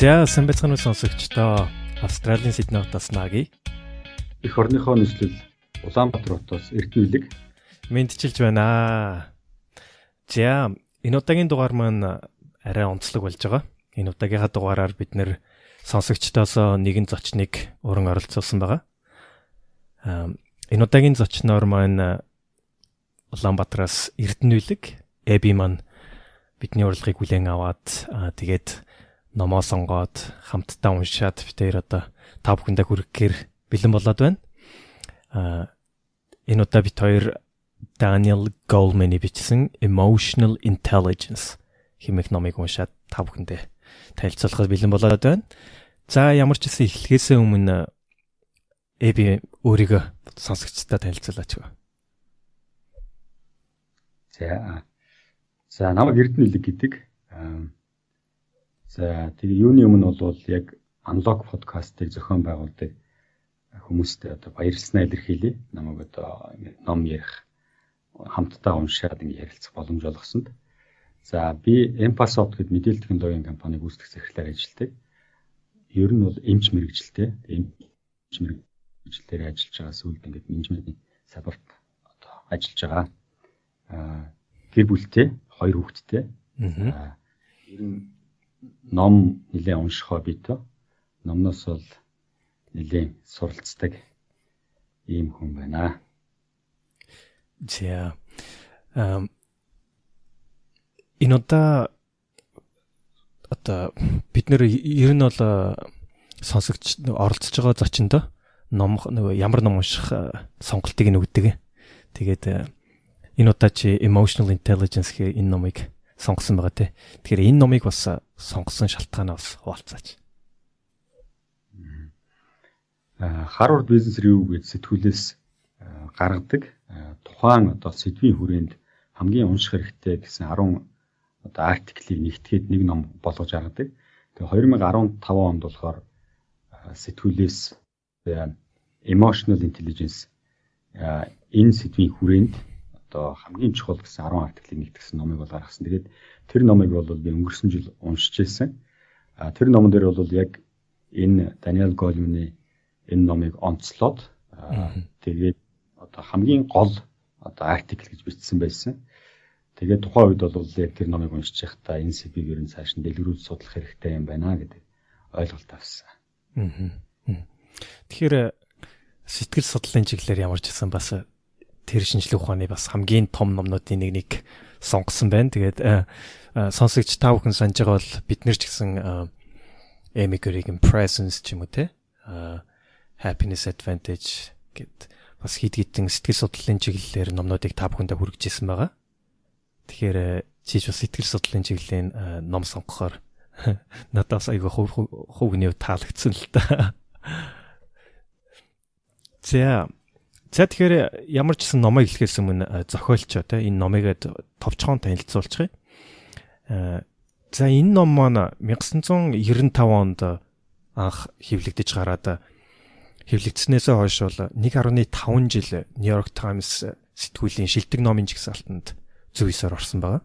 За сайн байцгаана уу сонсогчдоо. Австралийн Сиднейгоос Наги. Эх орныхоо нийслэл Улаанбаатар хотоос Эрдэнэлэг Мэдчилж байна. За энэ удаагийн дугаар маань арай онцлог болж байгаа. Энэ удаагийнхаа дугаараар бид нэр сонсогчдоос нэгэн зочныг уран оролцуулсан байгаа. Энэ удаагийн зочноор маань Улаанбаатараас Эрдэнэлэг Эби маань бидний урилгыг хүлээн аваад тэгээд номоо сонгоод хамтдаа уншаад битээр одоо та бүхэндээ хүрэхээр бэлэн болоод байна. Энэ удаа бид хоёр Daniel Goleman-ы бичсэн Emotional Intelligence хэмээх номыг уншаад та бүхэндээ танилцуулахад бэлэн болоод байна. За ямар ч гэсэн эхлэхээс өмнө Эби өөрийгөө сонсогчдод танилцуулаач. За намайг Эрдэнэлэг гэдэг. За тэгээ юуны өмнө бол яг Unlock podcast-ыг зохион байгуулдаг хүмүүстээ одоо баярлалаа илэрхийлье. Намайг одоо ном ярих хамтдаа уншаад ингэ ярилцах боломж олгосонд. За би Empasoft гэдэг мэдээлэл технологийн компаниг үүсгэх зэрэглэлээр ажилладаг. Ер нь бол эмч мэргэжилтэй. Эмч мэргэжилтээр ажиллаж байгаа сүүлд ингээд менежментийн салбарт одоо ажиллаж байгаа. Гэр бүлтэй, 2 хүүхэдтэй. Ер нь ном нэлээд уншихоо битээ. Номноос бол нэлээд суралцдаг ийм хүн байна. За энэ удаа одоо бид нэр ер нь бол сонсогч оролцож байгаа зочиндоо ном ямар ном унших сонголтыг нөгдөг. Тэгээд энэ удаа чи Emotional Intelligence гэх энэ номыг сонгосон байгаа те. Тэгэхээр энэ номыг бас сонгосон шалтгаанаа бас хуваалцаач. Harvard Business Review гэдэг сэтгүүлээс гаргадаг тухайн одоо сэдвийн хүрээнд хамгийн унших хэрэгтэй гэсэн 10 одоо артиклийг нэгтгэхэд нэг ном болгож гаргадаг. Тэгээ 2015 онд болохоор сэтгүүлээс Emotional Intelligence энэ сэдвийн хүрээнд одоо хамгийн чухал гэсэн 10 артиклийг нэгтгэсэн номыг бол гаргасан. Тэгээд тэр номыг бол би өнгөрсөн жил уншиж байсан. Тэр номон дээр бол яг энэ Daniel Goleman-ы энэ номыг онцлоод тэгээд одоо хамгийн гол одоо артикл гэж бичсэн байсан. Тэгээд тухайн үед бол яг тэр номыг уншиж байхдаа энэ сэдвийг ер нь цааш нь дэлгэрүүлж судлах хэрэгтэй юм байна гэдэг ойлголт авсан. Тэгэхээр сэтгэл судлалын чиглэлээр ямар ч гэсэн бас тэр шинжилгээ ухааны бас хамгийн том номнуудын нэг сонгосон байна. Тэгээд сонсогч та бүхэн санаж байгаа бол бид нэр ч гэсэн Amy Craig-ийн Presence ч юм уу те Happiness Advantage гэд бас хидгидэн сэтгэл судлалын чиглэлээр номнуудыг та бүхэндээ хүргэж ирсэн байгаа. Тэгэхээр чиж бас сэтгэл судлалын чиглэлийн ном сонгохоор надаас айгүй хувийн таалагдсан л та. За тэгэхээр ямар ч гэсэн номыг хэлэхээс өмнө зохиолчоо те энэ номыг товчхон танилцуулчих. За энэ ном маань 1995 онд анх хэвлэгдэж гараад хэвлэгдснээс хойш бол 1.5 жил New York Times сэтгүүлийн шилдэг номын жагсаалтанд зөв ёсоор орсон байгаа.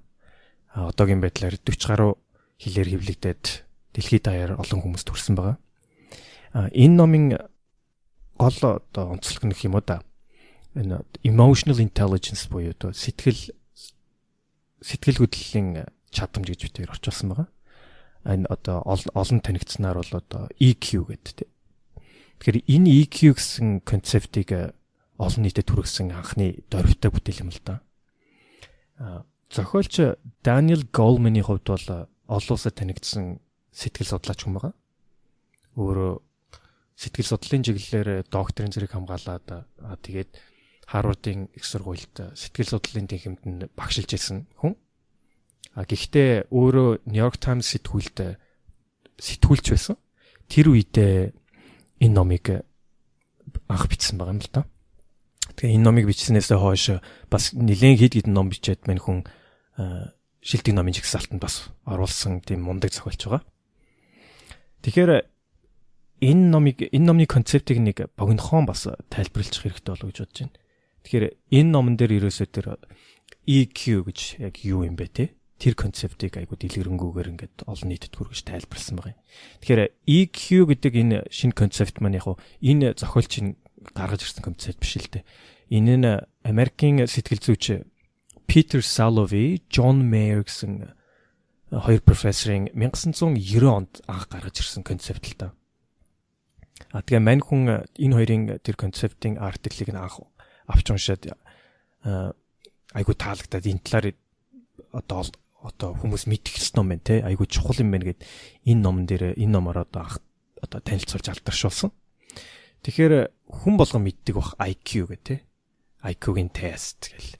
Одоогийн байдлаар 40 гаруй хэлээр хэвлэгдээд дэлхийд даяар олон хүмүүст хүрсэн байгаа. Энэ номын гол одоо онцлог нөх юм уу да. Энэ emotional intelligence буюу одоо сэтгэл хөдлөлийн чадамж гэж бид орчуулсан байгаа. Энэ одоо олон танигдсанаар бол одоо EQ гэдэг. Тэгэхээр энэ EQ гэсэн концептыг олон нийтэд түргэсэн анхны дөрвтэй бүтээл юм л да. Зохиолч Daniel Goleman-ы хувьд бол олон улсад танигдсан сэтгэл судлаач хүн байгаа. Өөрөө сэтгэл судлалын чиглэлээр докторийн зэрэг хамгаалаад тэгээд Harvard-ийн их сургуульд сэтгэл судлалын тэнхимд багшилж ирсэн хүн. Гэхдээ өөрөө New York Times сэтгүүлч байсан. Тэр үедээ энэ номыг анх бичсэн байгаа юм л да. Тэгээ энэ номыг бичснээс хойш бас нэлээд хэд хэдэн ном бичээд мань хүн шилдэг номын жагсаалтанд бас оруулсан тийм мундаг зохиолч байгаа. Тэгэхээр энэ номны концептыг нэг богинохон бас тайлбарлах хэрэгтэй болов гэж бодож байна. Тэгэхээр энэ номон дээр ерөөсөө тэр EQ гэж яг юу юм бэ те? тэр концептыг айгуу дэлгэрэнгүйгээр ингээд олон нийтэд хүргэж тайлбарласан байгаа юм. Тэгэхээр EQ гэдэг энэ шинэ концепт маань яг энэ зохиолчийн гаргаж ирсэн концепт биш л дээ. Энэ нь Америкийн сэтгэл зүйч Peter Salovey, John Mayer гэсэн хоёр профессорын 1990 онд анх гаргаж ирсэн концепт л та. Тэгээ мань хүн энэ хоёрын тэр концептын артиклийг нь анх авч уншаад айгуу таалагдаад энэ талаар одоо хүмүүс мэдэх ёстой юм байна те, айгуу чухал юм байна гэд энэ номоор одоо танилцуулж алдаршуулсан. Тэгэхээр хүн болгон мэддэг бах IQ гэх те. IQ-гийн тест гэл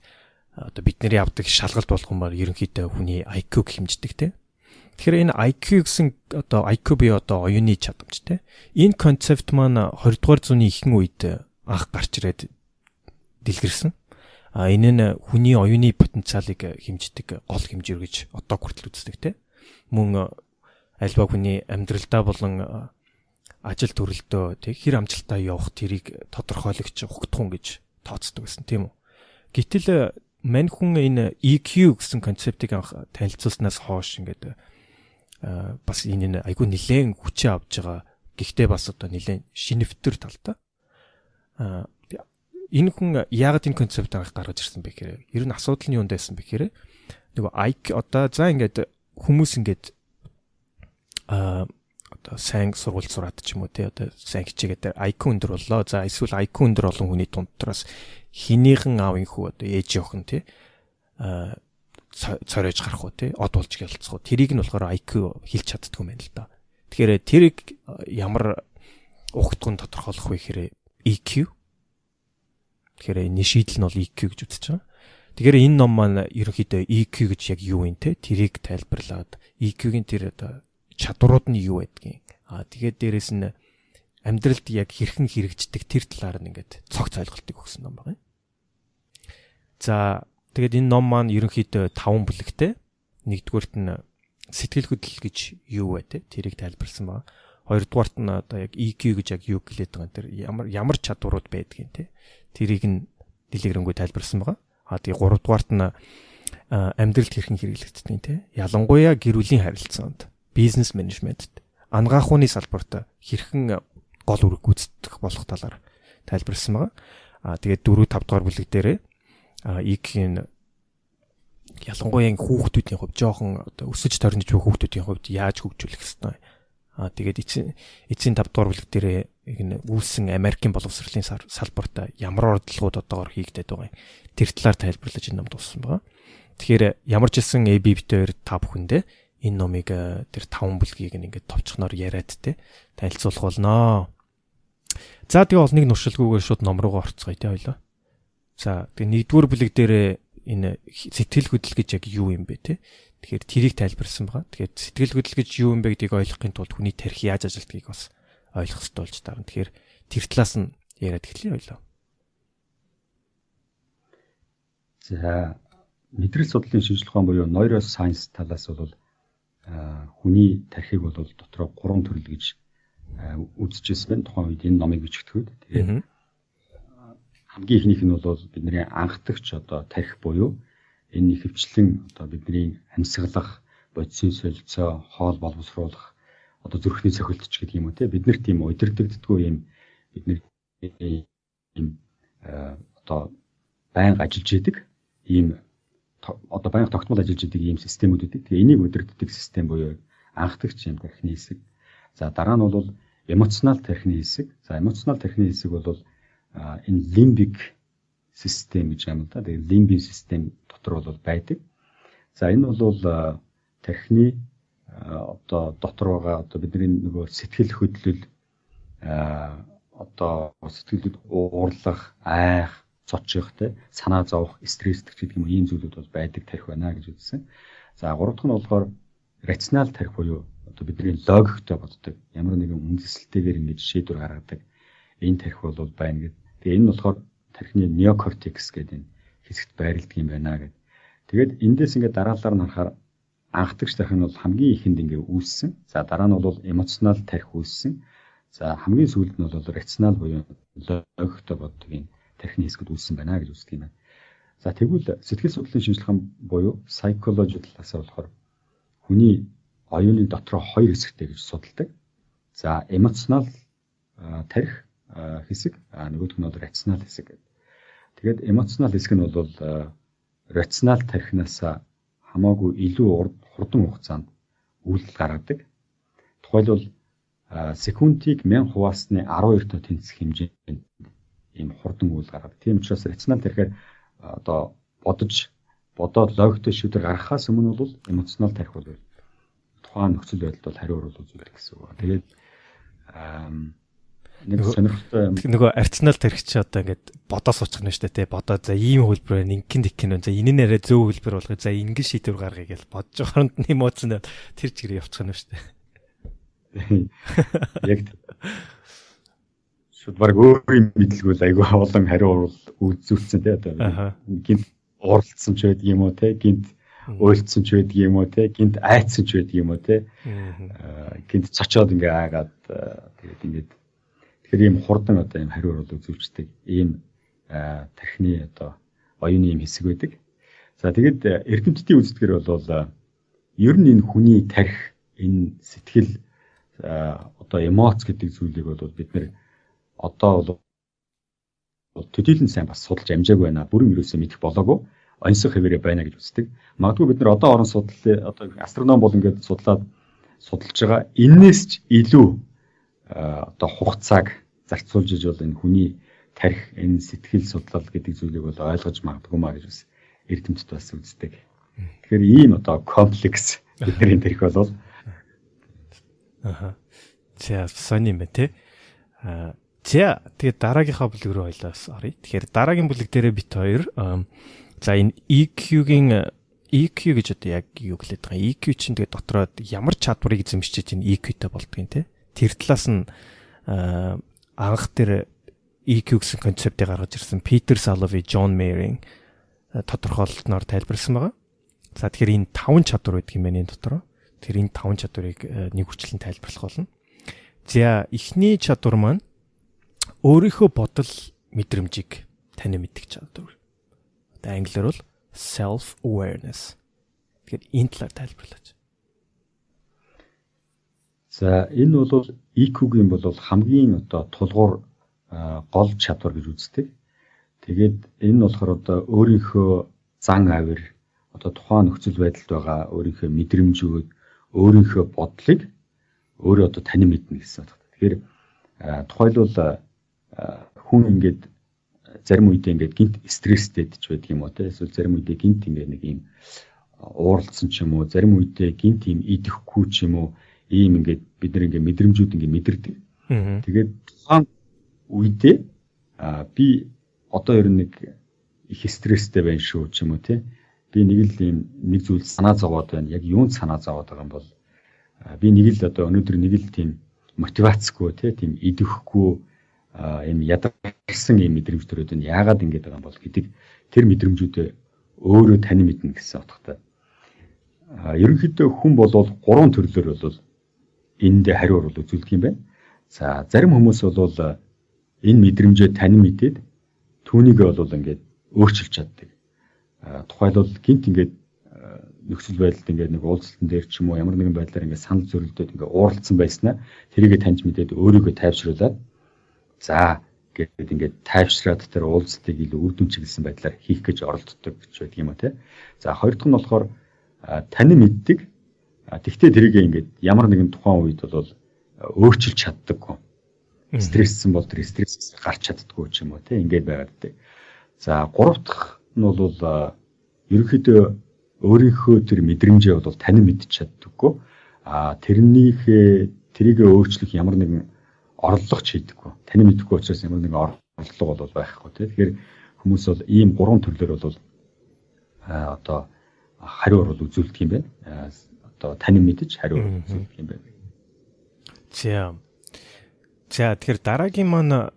одоо бидний авдаг шалгалт болгомоор ерөнхийдөө хүний IQ-г хэмждэг те. Тэгэхээр энэ IQ гэсэн одоо IQ бие одоо оюуны чадамж те. Энэ концепт маань 20 дугаар зууны ихэнх үед анх гарч ирээд дэлгэрсэн. Энэ нь хүний оюуны потенциалыг хэмждэг гол хэмжээ гэж одоо хүртэл үздэг те. Мөн альва хүний амьдралдаа болон ажил төрөлдөө тэг хэр амжилттай явах тэрийг тодорхойлогч ухтхун гэж тооцдог гэсэн тийм үү. Гэтэл мань хүн энэ EQ гэсэн концептыг анх танилцуулснаас хойш ингээд бас энэ айгүй нэлээд хүчээ авж байгаа. Гэхдээ бас одоо нэлээд шинэвтер талтай. Энэ хүн яагаад энэ концептыг анх гаргаж ирсэн бэ гэхээр ер нь асуудал нь юунд байсан бэ гэхээр нөгөө IQ одоо за ингээд хүмүүс ингээд одоо сайн сургууль сураад ч юм уу те одоо сайн хичээгээд IQ өндөр боллоо. За эсвэл IQ өндөр олон хүний дундраас хинийхэн аавын хүү одоо ээж охин те цоройж гарах уу те од болж гэлцэх уу. Тэрийг нь болохоор IQ хэлж чаддгүй юм байна л да. Тэгэхээр тэрийг ямар ухтгын тодорхойлох вэ гэхээр EQ. Тэгэхээр энэ шийдэл нь бол EQ гэж үзэж байгаа. Тэгэхээр энэ ном маань ерөнхийдөө EQ гэж яг юу вэ те тэрийг тайлбарлаад EQ-гийн тэр одоо чадварууд нь юу байдгийг. Тэгээд дээрэс нь амьдралд яг хэрхэн хэрэгждэг тэр талаар нь ингээд цогц ойлголтыг өгсөн ном байна. За тэгээд энэ ном маань ерөнхийдөө 5 бүлэгтэй. Нэгдүгüүрт нь сэтгэл хөдлөл гэж юу вэ те тэрийг тайлбарласан байна. Хоёрдугаарт нь одоо яг EQ гэж яг юу гэлээд байгаа тэр ямар чадварууд байдгийг те тэрийг нь дэлгэрэнгүй тайлбарласан байгаа. Тэгээд гуравдугаарт нь амьдралд хэрхэн хэрэглэгддэг те ялангуяа гэр бүлийн харилцаанд, бизнес менежментэд, ангаахууны салбарт хэрхэн гол үүрэг гүйцэтгэх болох талаар тайлбарласан байгаа. Тэгээд 4, 5 дугаар бүлэг дээр EQ-ийн ялангуяа хүүхдүүдийн хувьд жоохон одоо өсөж торнож буй хүүхдүүдийн хувьд яаж хөгжүүлэх ёстой. Тэгээд эцсийн 5 дугаар бүлэг дээр энэ үүссэн Америкийн боловсролын салбарт ямар ордлогууд одоогоор хийгдээд байгаа юм. Тэр талаар тайлбарлаж энэ ном дууссан байгаа. Тэгэхээр ямар ч хэлсэн AB битээр та бүхэндээ энэ номыг тэр 5 бүлгийг ингээд товчхоноор яриад те танилцуулах болноо. За тэгээ олныг нуршилгүйгээр шууд ном руугаа орцгоё те хоёлоо. За тэгээ 1-р бүлэг дээр энэ сэтгэл хөдлөл гэж яг юу юм бэ те. Тэгэхээр тэрийг тайлбарсан байгаа. Тэгэхээр сэтгэл хөдлөл гэж юу юм бэ гэдгийг ойлгохын тулд хүний тарих яаж ажилтгийг бас ойлгох хэрэгтэй болж таарна. Тэгэхээр тэр талаас нь яриад эхлэе хоёлоо. За мэдрэл судлалын шинжилгээ ухаан буюу neuroscience талаас бол хүний тархийг бол дотроо 3 төрөл гэж үзэжсэн байна. Тухайн үед энэ номыг бичигдэхэд. Тэгээд хамгийн ихнийх нь бол бидний анхдагч одоо тархи буюу энэ ихэвчлэн одоо бидний амьсгалах, бодисын солилцоо, хоол боловсруулах, одоо зүрхний цохилтч гэдэг юм уу те бид нар тийм удирдагддаггүй юм бид нар одоо байнга ажиллаж идэг ийм одоо байнга тогтмол ажиллаж идэг ийм системүүд үүдэг. Тэгээ энийг удирддаг систем буюу анхдагч юм тархины хэсэг. За дараа нь бол эмоционал тархины хэсэг. За эмоционал тархины хэсэг бол энэ лимбик систем гэж юм да. Тэгээ лимбийн систем дотор бол байдаг. За энэ бол тархины одоо дотор байгаа одоо бидний нөгөө сэтгэл хөдлөл одоо сэтгэлд уурлах, айх, цочих те санаа зовох, стрессдэх гэдэг юм ийм зүйлүүд бол байдаг тархи байна гэж үзсэн. За гурав дахь нь болохоор рационал тархи буюу одоо бидний логиктой боддог. Ямар нэгэн үндэслэлтэйгээр ингэж шийдвэр гаргадаг энэ тархи бол байна гэдэг. Тэгээ энэ нь болохоор тархины неокортекс гэдэг энэ хэсэгт байрладаг юм байна гэдэг. Тэгээд эндээс ингээд дараалалаар нь харахаар анхдагч тархи нь бол хамгийн ихэнд ингээд үүссэн. За дараа нь бол эмоционал тархи үүссэн. За хамгийн сүүлд нь бол рационал буюу логиктой боддог энэ тархины хэсгүүд үүссэн байна гэж үздэг юм байна. За тэгвэл сэтгэл судлалын шинжилгээ буюу psychology талаас болохоор хүний оюуны дотроо хоёр хэсэгтэй гэж судалдаг. За эмоционал тарих хэсэг, нөгөөх нь бол рационал хэсэг гэдэг. Тэгээд эмоционал хэсэг нь бол рационал тарихнаас хамаагүй илүү хурдан хугацаанд үйлдэл гаргадаг. Тухайлбал секундыг 1000 хуваасны 12 тоо тэнцэх хэмжээнд ийм хурдан үйл гаргадаг. Тийм учраас рационал тарихаар одоо бодоод логиктой шийдвэр гаргахаас өмнө бол эмоционал тарих бол тухайн нөхцөл байдалд бол хариу урвал үзүүлдэг гэсэн үг. Тэгээд нэг сонирхолтой нөгөө рационал тарих чи одоо ингээд бодоо суучих нь шүү дээ. Бодоо за ийм хөлбөрөөр ингэн тэгэх нь за энэ нэрээ зөв хөлбөр болгох за ингэ шийдвэр гаргая гэж бодож хооронд нь эмоцны тэр чигээр явчих нь шүү дээ. Яг шууд баг өөрийн мэдлгүй айгүй олон хариу урвал үзүүлсэн тий одоо гинт уралдсан ч байдаг юм уу тий гинт ойлцсон ч байдаг юм уу тий гинт айцсан ч байдаг юм уу тий гинт цочоод ингээ аагаад тэгээд ингээд тэгэхээр ийм хурдан одоо ийм хариу урвал үзүүлждэг ийм тархины одоо оюуны ийм хэсэг байдаг. За тэгээд эрдэмтдийн үздэгээр бол ер нь энэ хүний тарих энэ сэтгэл одоо эмоц гэдэг зүйлийг бол бид нэр одоо бол төдийлөн сайн бас судалж амжаагүй байна. Бүрэн ерөөсөө мэдэх болоогүй. Онцгой хэвээрээ байна гэж үздэг. Магадгүй бид нар одоо орон судлалын одоо астроном бол ингээд судалж байгаа. Эннээс ч илүү одоо хугацааг зарцуулж иж бол энэ хүний тарих, энэ сэтгэл судлал гэдэг зүйлийг бол ойлгож магадгүй маа гэж бас эрдэмтэд бас үздэг. Тэгэхээр ийм одоо комплекс бидний тарих бол За сони юм бэ те. За тэгээд дараагийнхаа бүлэг рүү ойлоос оръё. Тэгэхээр дараагийн бүлэг дээрээ бит хоёр за энэ EQ-гийн EQ гэж одоо яг юу гэлээд байгаа. EQ чинь тэгээд дотроо ямар чадварыг эзэмшиж чинь EQ-тэй болдгийг те. Тэр талаас нь анх тэр EQ гэсэн концептыг гаргаж ирсэн Питер Салови, Джон Мейеринг тодорхойлолтноор тайлбарласан байгаа. За тэгэхээр энэ 5 чадвар байдаг юм байна энэ дотроо. Тэр энэ 5 чадварыг нэг хүчлэн тайлбарлах болно. За эхний чадвар маань өөрийнхөө бодол мэдрэмжийг тань мэддэг чадвар. Одоо англиар бол self awareness. Тэгэхээр энэ талаар тайлбарлаач. За энэ бол EQ-гийн бол хамгийн одоо тулгуур гол чадвар гэж үздэг. Тэгээд энэ нь болохоор одоо өөрийнхөө зан авир одоо тухайн нөхцөл байдалд байгаа өөрийнхөө мэдрэмжүүд, өөрийнхөө бодлыг өөрөө одоо танин мэднэ гэсэн үг. Тэгэхээр тухайлбал хүн ингээд зарим үедээ ингээд гинт стресстэй ч байдаг юм уу те. Эсвэл зарим үедээ гинт ингээд нэг юм ууралдсан ч юм уу, зарим үедээ гинт юм идэхгүй ч юм уу, ийм ингээд бид нар ингээд мэдрэмжүүд ингээд мэдэрдэг. Тэгээд тухайн үедээ би одоо ер нь нэг их стресстэй байна шүү ч юм уу те. Би нэг л юм нэг зүйл санаа зовоод байна. Яг юунд санаа зовоод байгаа юм бол би нэг л одоо өнөөдөр нэг л тийм мотивацгүй тийм идэвхгүй юм ядарсан юм мэдрэмж төрөөд байна. Яагаад ингэж байгаа юм бол гэдэг тэр мэдрэмжүүдээ өөрөө тань мэднэ гэсэн утгатай. Ерөнхийдөө хүн бол 3 төрлөөр бол энд хариу урвал үзүүлдэг юм байна. За зарим хүмүүс бол энэ мэдрэмжээ тань мэдээд түүнийг бол ингээд өөрчилж чаддаг. Тухайлбал гинт ингээд нөхцөл байдалд ингээд нэг уулзалтан дээр ч юм уу ямар нэгэн байдлаар ингээд санал зөрөлдөд ингээд ууралдсан байснаа тэрийгэ таньж мэдээд өөрийгөө тайвшруулад за гэдэг ингээд тайвшраад тэр уулзалтыг илүү үр дүн чиглэсэн байдлаар хийх гэж оролддог гэж байдаг юм а тий. За хоёр дахь нь болохоор танин мэддэг. Тэгвэл тэрийгэ ингээд ямар нэгэн тухайн үед бол өөрчилж чаддаггүй. Стресссэн бол тэр стрессээс гарч чаддаггүй ч юм уу тий ингээд байгаад дээ. За гурав дахь нь бол ерөнхийдөө өөрийнхөө тэр мэдрэмжээ бол танин мэдчих чаддаггүй. Тэрийг өөрчлөх ямар нэгэн орлого хийдэггүй. Танин мэдэхгүй учраас ямар нэгэн орлого бол байхгүй тийм. Тэгэхээр хүмүүс бол ийм 3 төрлөөр бол одоо хариу урвал үзүүлдэг юм байна. Одоо танин мэдэж хариу урвал үзүүлдэг юм байна. За тэгэхээр дараагийн маань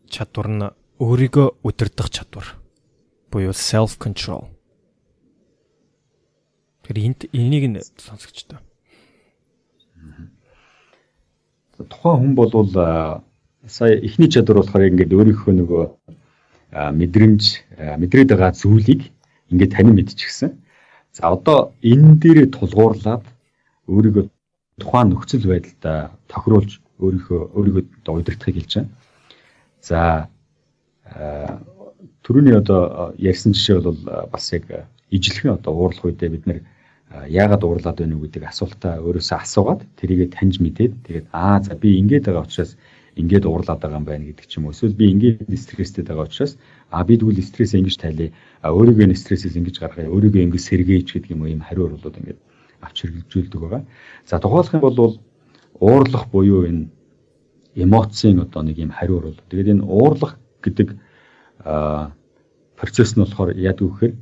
чадвар нь өөрийгөө удирдах чадвар буюу self control. Тэр энийг нь сонсогч та. Тухайн хүн бол сая эхний чадвар болохоор ингээд өөрийнхөө нөгөө мэдрээд байгаа зүйлийг ингээд танин мэдчихсэн. За одоо энэ дээрээ тулгуурлаад өөрийгөө тухайн нөхцөл байдалд тохируулж өөрийгөө удирдахыг хэлж байна. За түрүүний одоо ярьсан жишээ бол бас яг ижилхэн одоо уурлах үедээ бид нэр яагаад уурлаад байна уу гэдэг асуултаа өөрөөсөө асуугаад тэрийгэ таньж мэдээд тэгээд за би ингэж байгаа учраас ингэж уурлаад байгаа юм байна гэдэг ч юм уу. Эсвэл би ингэж стресстэй байгаа учраас би тэгвэл стрессээ ингэж тайлъя. Өөрийгөө стрессээс ингэж гаргая. Өөрийгөө ингэж сэргээч гэдэг юм уу ийм хариу оруулууд ингэж авч хэрэгжүүлдэг байгаа. За тухайлах юм бол уурлах буюу энэ эмоцийн одоо нэг ийм хариу оруулууд. Тэгээд энэ уурлах гэдэг процесс нь болохоор яадаг вэ гэхээр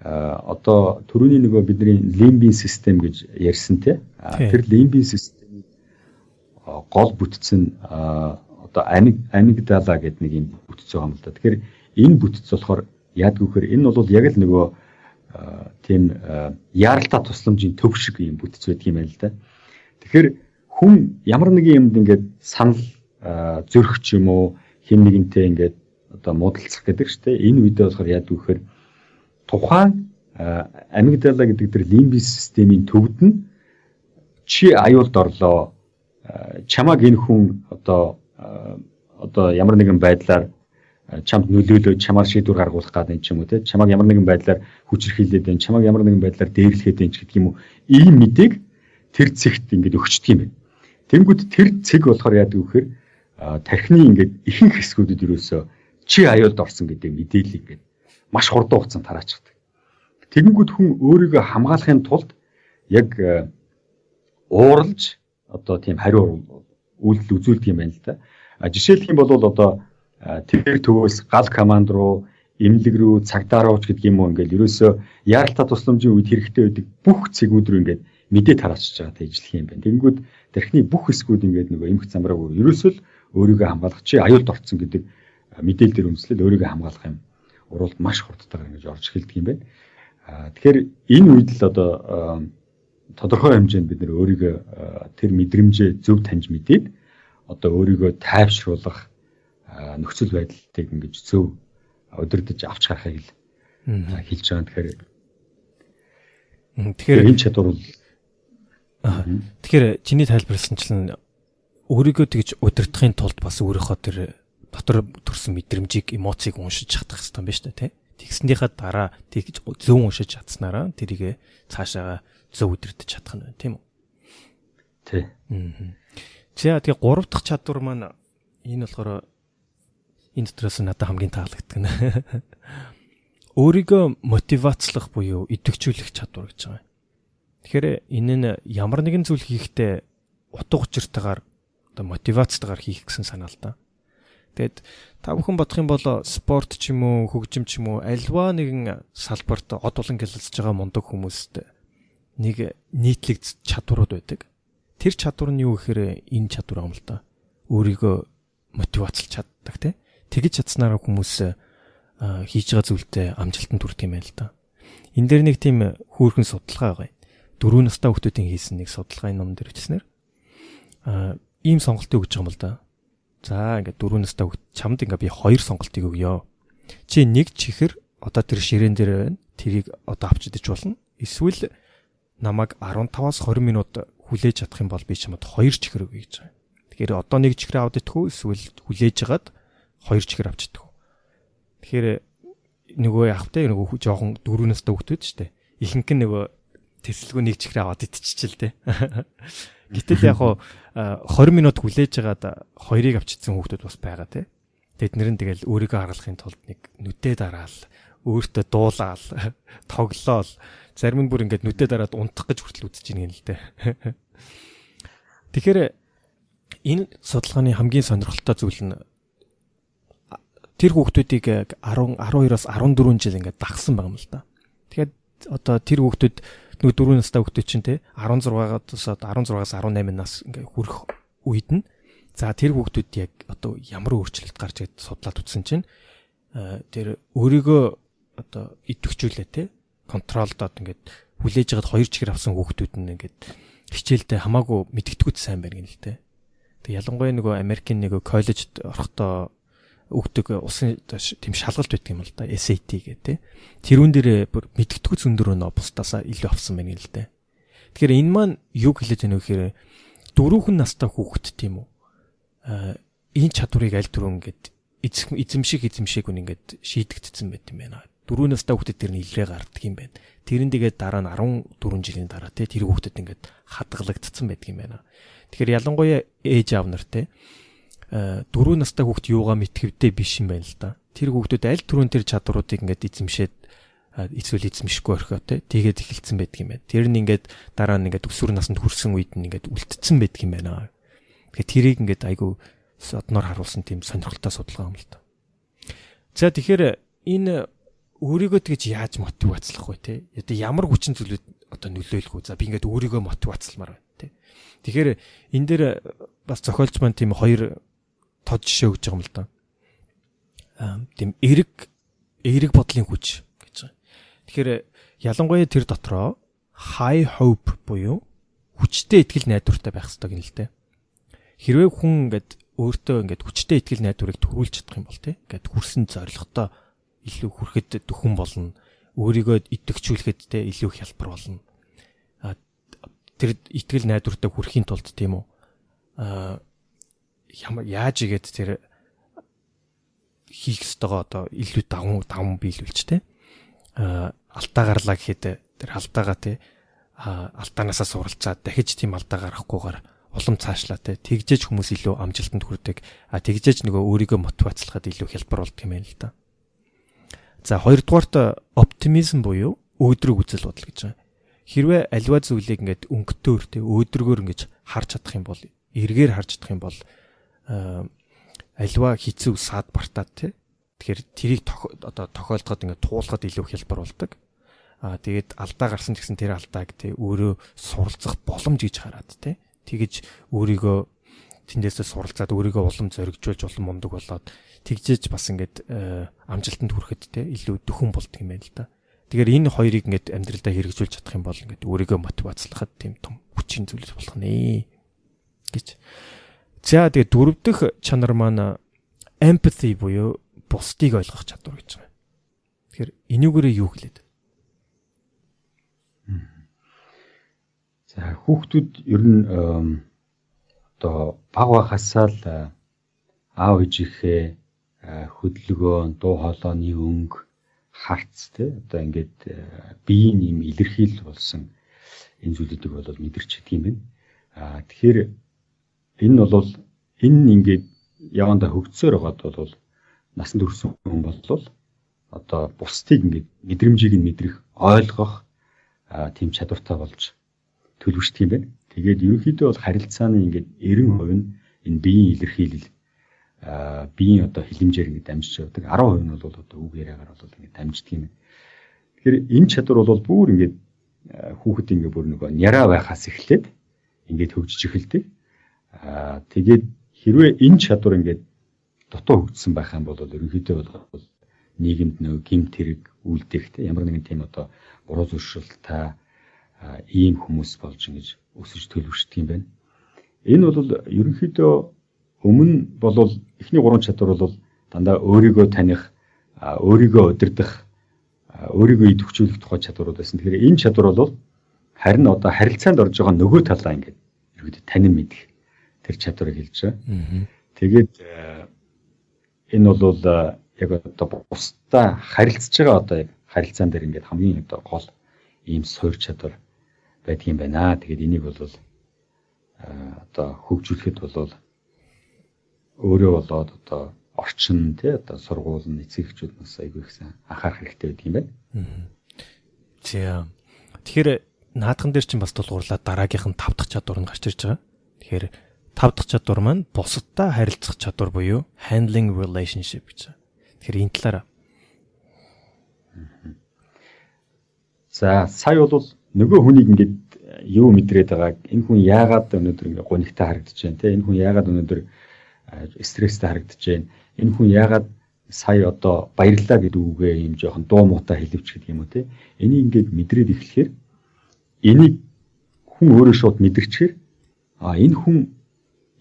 одоо түрүүний нөгөө бидний лимбийн систем гэж ярьсан те. Тэр лимбийн системийн гол бүтц нь одоо амигдала гэдэг нэг юм бүтц байгаа юм л да. Тэгэхээр энэ бүтц болохоор яадаг вэ гэхээр энэ бол яг л нөгөө тийм яаралтай тусламжийн төв шиг юм бүтц байдаг юм байна л да. Тэгэхээр хүн ямар нэгэн юмд ингээд санал зөрөх ч юм уу хэн нэгэнтэй ингээд одоо муудалцах гэдэг чинь энэ үедээ болохоор яадаг вэ гэхээр тухайн амигдала гэдэг тэр лимбийн системийн төвд нь чи аюулд орлоо чамаг энэ хүн одоо ямар нэгэн байдлаар чамд нөлөөлөө чамаар шийдвэр гаргуулах гэдэг юм ч юм уу те чамаг ямар нэгэн байдлаар хүчрхийлээд байна чамаг ямар нэгэн байдлаар дээрлэхэд байна гэдэг юм уу ийм мэдээг тэр цэгт ингээд өгчдөг юм байна. Тэнгүүд тэр цэг болохоор яадаг вэ гэхээр тархины ингээд ихэнх хэсгүүдэд ерөөсөө чи аюулд орсон гэдэг мэдээллийг ингээд маш хурдан хугацаанд тараачдаг. Тэгэнгүүт хүн өөрийгөө хамгаалахын тулд яг ууралж одоо тийм хариу үйлдэл үзүүлдэг юм байна л да. Жишээлх юм бол одоо тэр төвөөс гал команд руу, эмнэлэг рүү, цагдаа руу гэдэг юм уу ингээл ерөөсөө яаралтай тусламжийн үед хэрэгтэй байдаг бүх цэгүүд рүү ингээд мэдээ тараачж байгаа тэжлэх юм байна. Тэгэнгүүт тархины бүх хэсгүүд ингээд нөгөө эмх замраагүй ерөөсөө л өөрийгөө хамгаалах чи аюулд орсон гэдэг мэдээлэл дээр үндэслээд өөрийгөө хамгаалах юм уралд маш хурдтайгаар ингэж орж эхэлдэг юм байна. Тэгэхээр энэ үед л одоо тодорхой хэмжээнд бид нэр өөрийгөө тэр мэдрэмжээ зөв таньж мэдээд одоо өөрийгөө тайвшруулах нөхцөл байдлыг ингэж зөв удирдах авч гарахыг л хэлж байгаа. Тэгэхээр энэ чадвар бол тэгэхээр чиний тайлбарласанчлан өөрийгөө тэгж удирдахын тулд бас өөрийнхөө тэр дотор төрсэн мэдрэмжийг эмоцийг уншиж чадах хэрэгтэй юм байна шүү дээ тий. Тэгснийхаа дараа тэгж зөв уншиж чадсанараа тэрийг цаашаа зөв удирдах чадах нь байна тийм үү? Тий. За тэгээ 3 дахь чадвар маань энэ болохоор энэ дотроос надад хамгийн таалагддаг нь өөрийгөө мотивацлах буюу идэвхжүүлэх чадвар гэж байгаа. Тэгэхээр энэ нь ямар нэгэн зүйл хийхдээ утга учиртайгаар одоо мотивацтайгаар хийх гэсэн санаа л да. Тэгэд та бүхэн бодох юм бол спорт ч юм уу, хөгжим ч юм уу альва нэгэн салбарт од болон гялалзж байгаа мундаг хүмүүст нэг нийтлэг чадварууд байдаг. Тэр чадвар нь юу гэхээр энэ чадвар юм л да. Өөрийгөө мотивацлж чаддаг тий. Тэгж чадсанараа хүмүүс хийж байгаа зүйлдээ амжилтанд хүрэх юм байна л да. Энэ дээр нэг тийм хөөрхөн судалгаа байгаа. 4 настай хүүхдүүдийн хийсэн нэг судалгааны ном дээр бичснээр ийм сонголтыг өгч байгаа юм л да. За ингээд 4 настай хүүхд чамд ингээд би 2 сонголтыг өгье. Чи нэг чихэр одоо тэр ширээн дээр байна. Тэрийг одоо авч идэж болно. Эсвэл намайг 15-аас 20 минут хүлээж чадах юм бол би чамд 2 чихэр өгье гэж байгаа. Тэгэхээр одоо нэг чихэр аваад идэх үү эсвэл хүлээж хагаад 2 чихэр авч идэх үү. Тэгэхээр нөгөө явахтай нөгөө жоохон 4 настай хүүхдүүд шүү дээ. Ихэнх нь нөгөө тэсэлгүй нэг чихэр аваад идчихчихэл дээ. Гэтэл яг хоо 20 минут хүлээж хагаад 2-ыг авчидсан хүүхдүүд бас байгаа тий. Тэд нэр нь тэгэл өөрийгөө харуулахын тулд нэг нүдээ дараал, өөртөө дуулаал, тоглоол, зарим нь бүр ингээд нүдээ дараад унтах гэж хүртэл үзэж ийн юм л дээ. Тэгэхээр энэ судалгааны хамгийн сонирхолтой зүйл нь тэр хүүхдүүдийг 12-оос 14 жил ингээд дагсан байгаа юм л да. Тэгэхээр одоо тэр хүүхдүүд нэг 4 настай хүүхдүүд чинь те 16-аас 18 нас ингээ хүрэх үед нь за тэр хүүхдүүд яг одоо ямар өөрчлөлт гарч ирээд судлаад үзсэн чинь тэр өөрийгөө одоо идэвхжүүлээ те контролдод ингээд хүлээж хагаад 2 чихэр авсан хүүхдүүд нь ингээд хичээлдээ хамаагүй мэдгэдэггүй сайн байна гэнэ л те. Тэг ялангуяа нөгөө Америкийн нөгөө коллежд орохдоо өгдөг усын тийм шалгалт байдаг юм л да. SAT гэдэг. Тэрүүн дээр бүр мэдгэдэггүй зөндөрөө нөө бусдаасаа илүү авсан байна л дээ. Тэгэхээр энэ маань юу хэлээд байна вэ гэхээр дөрвөн настай хүүхэд тийм үү? Энэ чадварыг аль түрүүн ингээд эзэмшиг үн ингээд шийдэгдсэн байт юм байна. 4 настай хүүхдэд тэр нь илрээ гардаг юм байна. Тэрэн тэгээд дараа нь 14 жилийн дараа те тэр хүүхдэд ингээд хадгалагдсан байдаг юм байна. Тэгэхээр ялангуяа ээж аав нар те 4 настай хүүхд юугаа мэдхэвдээ биш юм байна л да. Тэр хүүхдүүд аль түрүүн тэр чадваруудыг ингээд эзэмшээд эсвэл эзэмшихгүй орхио те тэгээд эхэлсэн байдаг юм байна. Тэр нь ингээд дараа нь ингээд өсвөр наснд хүрсэн үед нь ингээд үлдсэн байдаг юм байна. Тэгэхээр тэрийг ингээд айгу одноор харуулсан тийм сонирхолтой судалгаа юм л да. За тэгэхээр энэ өөрийгөө тэгж яаж мотивацлах вэ те? Одоо ямар хүчин зүйлүүд одоо нөлөөлөх вэ? За би ингээд өөрийгөө мотивацламаар байна те. Тэгэхээр энэ дээр бас зохиолч маань тийм хоёр тод жишээ өгч байгаа юм л да. Тийм эерэг бодлын хүч гэж байгаа. Тэгэхээр ялангуяа тэр дотроо high hope буюу хүчтэй итгэл найдвартай байх хэрэгтэй гэнэ л дээ. Хэрвээ хүн ингээд өөртөө ингээд хүчтэй итгэл найдварыг төрүүлж чадах юм бол тийм ингээд хүрсэн зорилготой илүү хүрэхэд дөхөн болно. Өөрийгөө идэвхжүүлэхэд тийм илүү хялбар болно. Тэр итгэл найдвартай хүрэхийн тулд тийм үү яаж игээд тэр хийх ёстойгоо одоо илүү даван биелүүлж те алдаа гарлаа гэхэд тэр алдаагаа те алдаанаасаа суралцаад дахиж тийм алдаа гарахгүйгээр улам цаашлаа те тэгжээж хүмүүс илүү амжилтанд хүрдэг тэгжээж нөгөө өөрийгөө мотивацлахад илүү хялбар болдог юм байна л да. За хоёрдугаарт оптимизм буюу өөдрөг үзэл бодол гэж байгаа. Хэрвээ альва зүйлийг ингээд өнгөтөөр те өөдрөгөөр ингэж харж чадах юм бол эргээр харж чадах юм бол альва хэцүү саад бартаад те тэгэхээр тэрийг одоо тохиолдоход ингээд туулахад илүү хялбар болдог. Тэгээд алдаа гарсан гэсэн тэр алдааг те өөрөө суралцах боломж гэж хараад те тэгэж өөрийгөө тэндээсээ суралцаад өөрийгөө улам зоригжуулж улам мундаг болоод тэгжээж бас ингээд амжилтанд хүрэхэд те илүү дөхөн болдог юм байна л да. Тэгэхээр энэ хоёрыг ингээд амьдралдаа хэрэгжүүлж чадах юм бол ингээд өөрийгөө мотивацлахад тийм том хүчин зүйлс болох нэ гэж. За тэгээ дөрөв дэх чанар маань empathy буюу бусдыг ойлгох чадвар гэж байна. Тэгэхээр энүүгээрээ юу хэлээд? За хүүхдүүд ер нь одоо бага байхасаа л аав ээжийнхээ хөдөлгөөн, дуу хоолойны өнгө, харц те одоо ингээд биеийн юм илэрхийлэл болсон энэ зүйлүүдийг бол мэдэрч чаддаг юм байна. Тэгэхээр энэ бол энэ ингээд явандаа хөгжсөөр байгаад бол насанд хүрсэн хүн бол одоо бусдыг ингээд мэдрэмжийг нь мэдрэх, ойлгох тийм чадвартай болж төлөвшдөг юм байна. Тэгээд ерөнхийдөө бол харилцааны ингээд 90% нь энэ биеийн илэрхийлэл биеийн одоо хилэмжээр ингээд дамжиж явдаг. 10% нь бол одоо үг яриагаар бол ингээд дамждаг юм байна. Тэгэхээр энэ чадвар бол бүр ингээд хүүхэд ингээд бүр нөгөө няраа байхаас эхлээд ингээд хөгжиж эхэлдэг. Тэгээд хэрвээ энэ чадвар ингээд дутуу хөгжсөн байх юм бол ерөнхийдөө бол нийгэмд нөгөө гэмт хэрэг үлдэхтэй ямар нэгэн тийм одоо буруу зуршилтай ийм хүмүүс болж ингэж өсөж төлөвшдөг юм байна. Энэ бол ерөнхийдөө өмнө бол эхний 3 чадвар бол дандаа өөрийгөө таних, өөрийгөө удирдах, өөрийгөө идэвхжүүлэх тухай чадварууд байсан. Тэгэхээр энэ чадвар бол харин одоо харилцаанд орж байгаа нөгөө талаа ингэж ерөнхийдөө танин мэдэх тэр чадварыг хэлж байгаа. Тэгээд энэ бол яг одоо бусдаа харилцаж байгаа одоо яг харилцаан дээр ингээд хамгийн одоо гол ийм суур чадвар байдаг юм байна. Тэгээд энийг бол одоо хөгжүүлэхэд бол өөрөө болоод одоо орчин тий одоо сургууль эцэгчүүд бас айгүй ихсэн анхаарах хэрэгтэй байдаг юм байна. За. Тэгэхээр наадхан дээр чинь бас тулгуурлаад дараагийнх нь 5 дахь чадвар нь гарч ирж байгаа. Тэгэхээр 5 дахь чадвар маань бусадтай харилцах чадвар буюу handling relationship гэж байна. Тэгэхээр энэ талаараа. За сая бол нөгөө хүнийг ингээд юу мэдрээд байгааг энэ хүн яагаад өнөөдөр ингээд гонигтай харагдаж байна те энэ хүн яагаад өнөөдөр стресстэй харагдаж байна энэ хүн яагаад сая одоо баярлалаа гэдэг үгээ юм жоохон дуу муутай хэлвч гэдэг юм уу те энийг ингээд мэдрээд эхлэхээр энийг хүн өөрөө шууд мэдэрчээр энэ хүн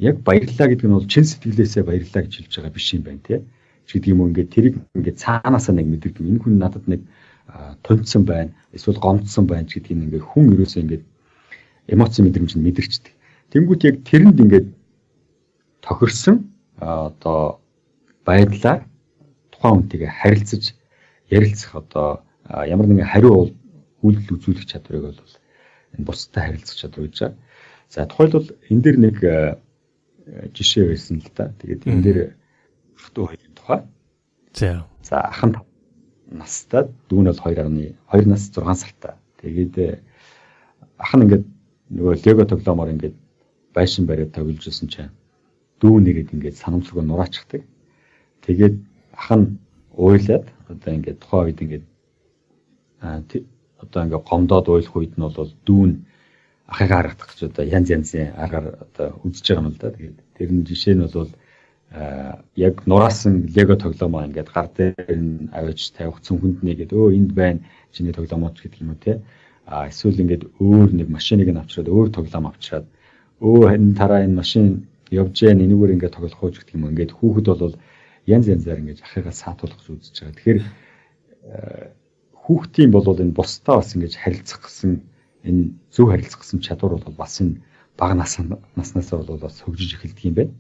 яг баярлалаа гэдэг нь бол чин сэтгэлээсээ баярлалаа гэж хэлж байгаа биш юм байна те гэдэг юм уу ингээд тэрийг ингээд цаанаасаа нэг мэдэрдэг. Энэ хүн надад нэг тунцсан байна. Эсвэл гомдсон байна гэдэг нь ингээд хүн ерөөсөө ингээд эмоци мэдрэмж нь мэдэрчдэг. Тэнгүүт яг тэрэнд ингээд тохирсон одоо байдлаар тухайн хүнтэйгээ харилцаж ярилцах одоо ямар нэгэн хариу үйлдэл үзүүлэх чадварыг бол энэ бусдад харилцах чадвар гэж байна. За тухайлбал энэ дэр нэг жишээ байсан л да. Тэгээд энэ дэр хатуу хоёрын тухай. За ахын 5 настай, дүү нь бол 2 нас 6 сартай. Тэгээд ах нь ингээд нөгөө лего тоглоомоор ингээд байшин бариад тоглож байсан чинь дүү нэгэд ингээд санамсаргүй нураачдаг. Тэгээд ах нь уйлаад одоо ингээд тухайн үед ингээд одоо ингээд гомдоод уйлах үед нь бол дүү нь ахыг харагдах гэж одоо янз янзын аргаар одоо үзэж байгаа юм л да. Тэгээд тэр нь жишээ нь бол яг нураасан лего тоглоомоо ингээд гар дээр нь авиж тавих цүнхэнд нэгээд энд байна чиний тоглоомооч гэдэг юм уу те. Эсвэл ингээд өөр нэг машиныг нь авчираад өөр тоглоом авчираад энэ тараа энэ машин явж яана энэгээр ингээд тоглох уу гэдэг юм. Ингээд хүүхэд бол янз янзаар ингээд ахыгаа саатуулах үзэж байгаа. Тэгэхээр хүүхдийн бол энэ бусдаа бас ингээд харилцах гэсэн энэ зөв харилцах гэсэн чадвар бол бас энэ бага наснасаа бол бас хөгжиж эхэлдэг юм байна.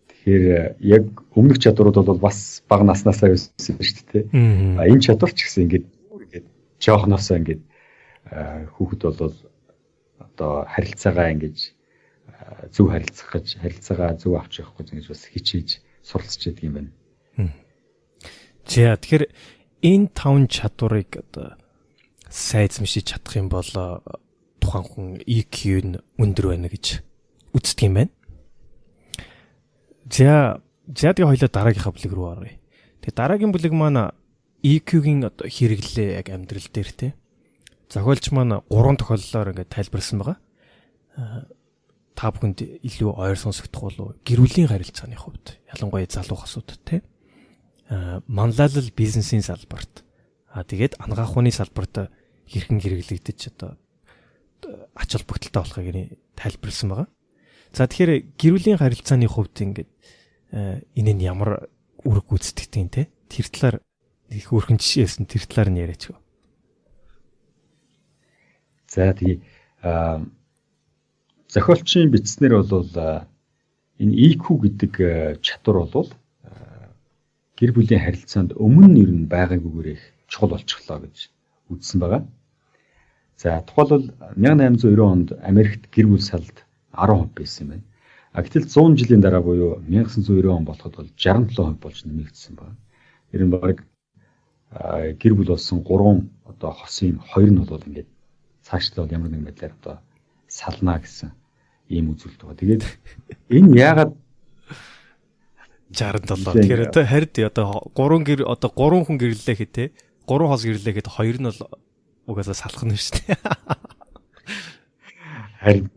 Тэгэхээр яг өмнөх чадварууд бол бас бага наснасаа байсан шүү дээ. Энэ чадвар ч гэсэн ингээд жоохноосоо ингээд хүүхэд бол одоо харилцаагаа ингэж зөв харилцах гэж харилцаагаа зөв авч явах гэж ингэж бас хичээж суралцж байдаг юм байна. За тэгэхээр энэ 5 чадварыг одоо сайн эзэмшиж чадах юм бол тухайн хүн EQ нь өндөр байна гэж үздэг юм байна. За тэгээ хоёлаа дараагийнхаа бүлэг рүү оръё. Тэгээ дараагийн бүлэг маань EQ-гийн одоо хэрэглээ яг амьдрал дээр те. Зохиолч маань 3 тохиоллоор ингээд тайлбарласан байгаа. Та бүхэнд илүү ойр сонсогдох болов гэр бүлийн харилцааны хувьд ялангуяа залуу хосууд те. Манлайлал бизнесийн салбарт тэгээд ангаах ухааны салбарт хэрхэн хэрэглэгдэж одоо ач холбогдолтой болохыг тайлбарласан байгаа. За тэгэхээр гэр бүлийн харилцааны хувьд ингээд энэ нь ямар үүрэг гүйцэтгэдэг юм те. Тэр талаар их өөрхөн жишээсэн тэр талаар нь яриач. За тэгээ зохиолчийн бичснэр бол энэ EQ гэдэг чадвар бол гэр бүлийн харилцаанд өмнө нь ер нь байгаагүйгээр их чухал болчихлоо гэж үзсэн байгаа. За тухайлбал 1890 онд Америкт гэр бүл салд 10% байсан юм байна. Гэтэл 100 жилийн дараа буюу 1990 он болоход бол 67% болж нэмэгдсэн байна. Тэр нь баг гэр бүл болсон 3 одоо хосын 2 нь бол ингээд цаашлаа ямар нэгэн байдлаар одоо салнаа гэсэн ийм үзүүлэлт байгаа. Тэгээд энэ яагаад 67. Тэгэхээр одоо хард одоо 3 хүн гэрлээ хэ те 3 хос гэрлээ гэхэд 2 нь бол угаасаа салах нь шүү дээ. Харин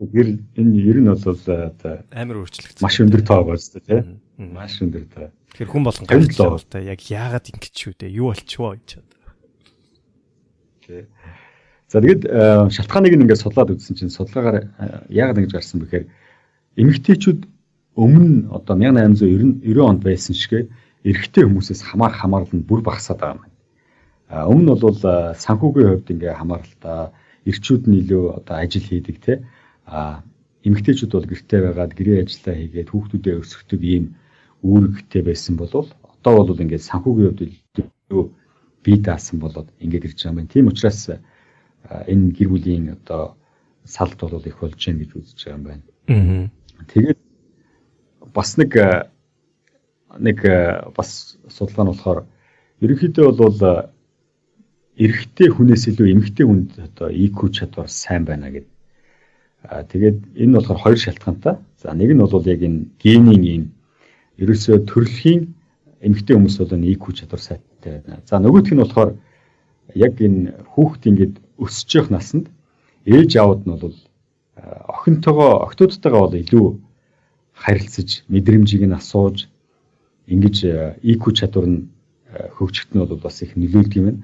энэ ер нь бол одоо амар өөрчлөгдсөн. Маш өндөр тоо байгаа зү те. Маш өндөр тоо. Тэгэхээр хүн болгон гарчлаа бол та яг яагаад ингэж шүү дээ? Юу болчихвоо гэж одоо. Тэ. За тэгээд шалтгааныг ингээд судлаад үзсэн чинь судалгаагаар яагаад ингэж гарсан бэ гэхээр эмэгтэйчүүд өмнө одоо 1890 онд байсан шигэ эрэгтэй хүмүүсээс хамаарал нь бүр багасаад байгаа юм. Өмнө нь бол санхүүгийн хувьд ингээ хамааралтай эрчүүд нь илүү одоо ажил хийдэг те. Эмэгтэйчүүд бол гэртээ байгаад гэрээ ажиллаа хийгээд хүүхдүүдээ өсгөдөг ийм үүрэгтэй байсан бол одоо бол ингээд санхүүгийн хувьд илүү бие даасан болоод ингээд ирж байгаа юм. Тийм учраас энэ гэр бүлийн одоо салт бол их болж гэн гэж үзэж байгаа юм байна. Тэгээд бас нэг бас судалгаа нь болохоор ерөнхийдөө бол эрэгтэй хүнээс илүү эмэгтэй хүнд одоо EQ чадвар сайн байна гэдэг. Тэгээд энэ болохоор хоёр шалтгаантай. За нэг нь бол яг энэ генийн ийм ерөөсөө төрөлхийн эмэгтэй хүмүүс бол энэ EQ чадвар сайтай байна. За нөгөөх нь болохоор яг энэ хүүхд ингээд өсөж явах насанд ээж аауд нь бол охтуудтайгаа бол илүү харилцаж мэдрэмжийг нь асууж ингэж EQ чадвар нь хөгжихт нь бол бас их нөлөөлдөг юм байна.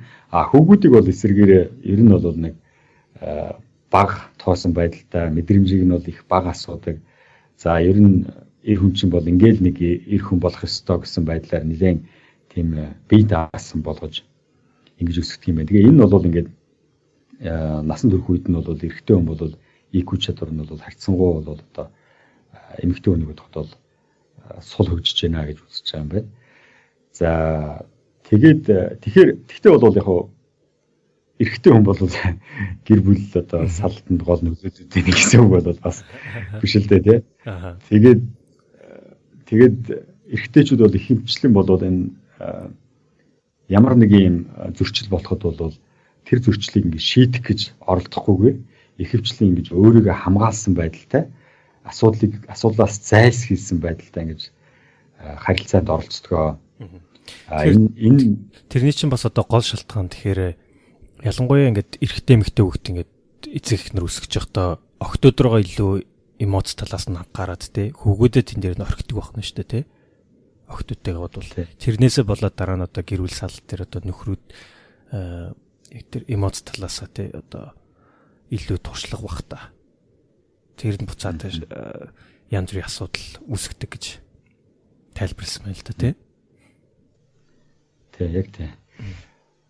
Хүүхдүүдийг бол эсэргээрээ ер нь бол нэг бага тоосон байдалтай мэдрэмжийг нь бол их бага асуудаг. За ер нь эр хүн чинь бол ингээл нэг эр хүн болох ёстой гэсэн байдлаар нэлээд тийм бие даасан болгож ингэж өсгөх юм байна. Тэгээ энэ нь бол ингээд насан турш үед нь бол эрэгтэй хүн бол IQ чадвар нь бол харьцангуй бол одоо эмэгтэй хүнийг тогтоол сул хөгжиж байна гэж үзэж байгаа юм байна. За тэгэхээр бол яг хуу эрэгтэй хүн бол гэр бүл одоо салтанд гол нөлөөтэй нэг гэсэн үг бол бас биш л дээ тий. Тэгээд эрэгтэйчүүд бол их хэмжлэн болоод энэ ямар нэг юм зөрчил болоход бол тэр зөрчлийг ингэ шийдэх гэж оролдохгүйгээр ихэвчлэн ингэж өөрийгөө хамгаалсан байдалтай асуудлаас зайлсхийсэн байдалтай ингэж харилцаанд оролцдог. Энэ тэрний чинь бас одоо гол шалтгаан тэгэхээр ялангуяа ингэж эрэгтэй эмэгтэй хүүхд ингэж эцэг эхнэр өсгөж явахдаа охтууд руугаа илүү эмоц талаас нь анхаарад те хүүгүүдэд тэн дээр нь орхидог байна шүү дээ те охтуудтайгаа бодвол тэрнээсээ болоод дараа нь одоо гэр бүл сал дээр одоо нөхрүүд тэр эмоц талаасаа те одоо илүү туршлага бах та тэр нь буцаад янз бүрийн асуудал үүсгдэг гэж тайлбарласан байна л да те яг те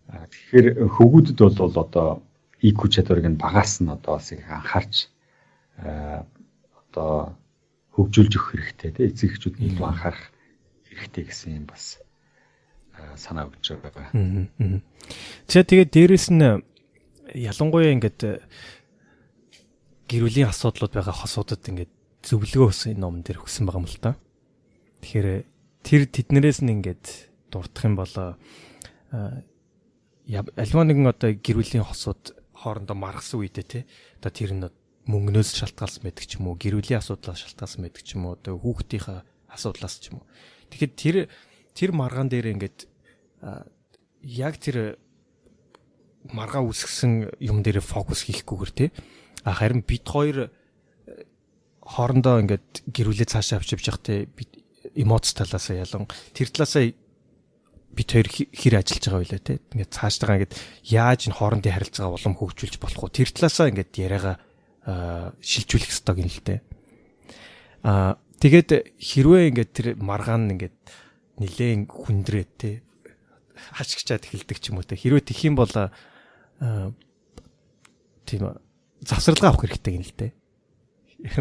тэгэхээр хөвгүүдэд бол одоо IQ чадварыг нь багаас нь одоо бас их анхаарч одоо хөгжүүлж өгөх хэрэгтэй те эцэг эхчүүд нь илүү анхаарах хэрэгтэй гэсэн юм бас санаа өгч байгаа. За тэгээд дээрэс нь ялангуяа ингээд гэр бүлийн асуудлууд байгаа хосуудад ингээд зөвлөгөө өгсөн ном дээр өгсөн байгаа юм л та. Тэгэхээр тэр тэднэрээс нь ингээд дурдах юм бол альва нэгэн одоо гэр бүлийн хосууд хоорондоо маргасан үедээ те одоо тэр нь мөнгнөөс шалтгаалсан байдаг ч юм уу гэр бүлийн асуудлаас шалтгаалсан байдаг ч юм уу одоо хүүхдийнхээ асуудлаас ч юм уу. Тэгэхээр тэр маргаан дээр ингээд яг тэр маргаа үүсгэсэн юм дээр фокус хийхгүйгээр те харин бид хоёр хоорондоо ингээд гэр бүлээ цаашаа авчиж явах те эмоц талаасаа ялан тэр талаасаа бид хоёр хэр ажиллаж байгаа вэ те ингээд цаашдаа ингээд яаж энэ хоорондын харилцаагаа улам хөгжүүлж болох вэ тэр талаасаа ингээд яриагаа шилжүүлэх ёстой гин л те тэгээд хэрвээ ингээд тэр маргаан ингээд нилээн хүндрээ те хашгичаад эхэлдэг ч юм уу те хэрвээ тэх юм бол тийм завсралгаа авах хэрэгтэй гин л те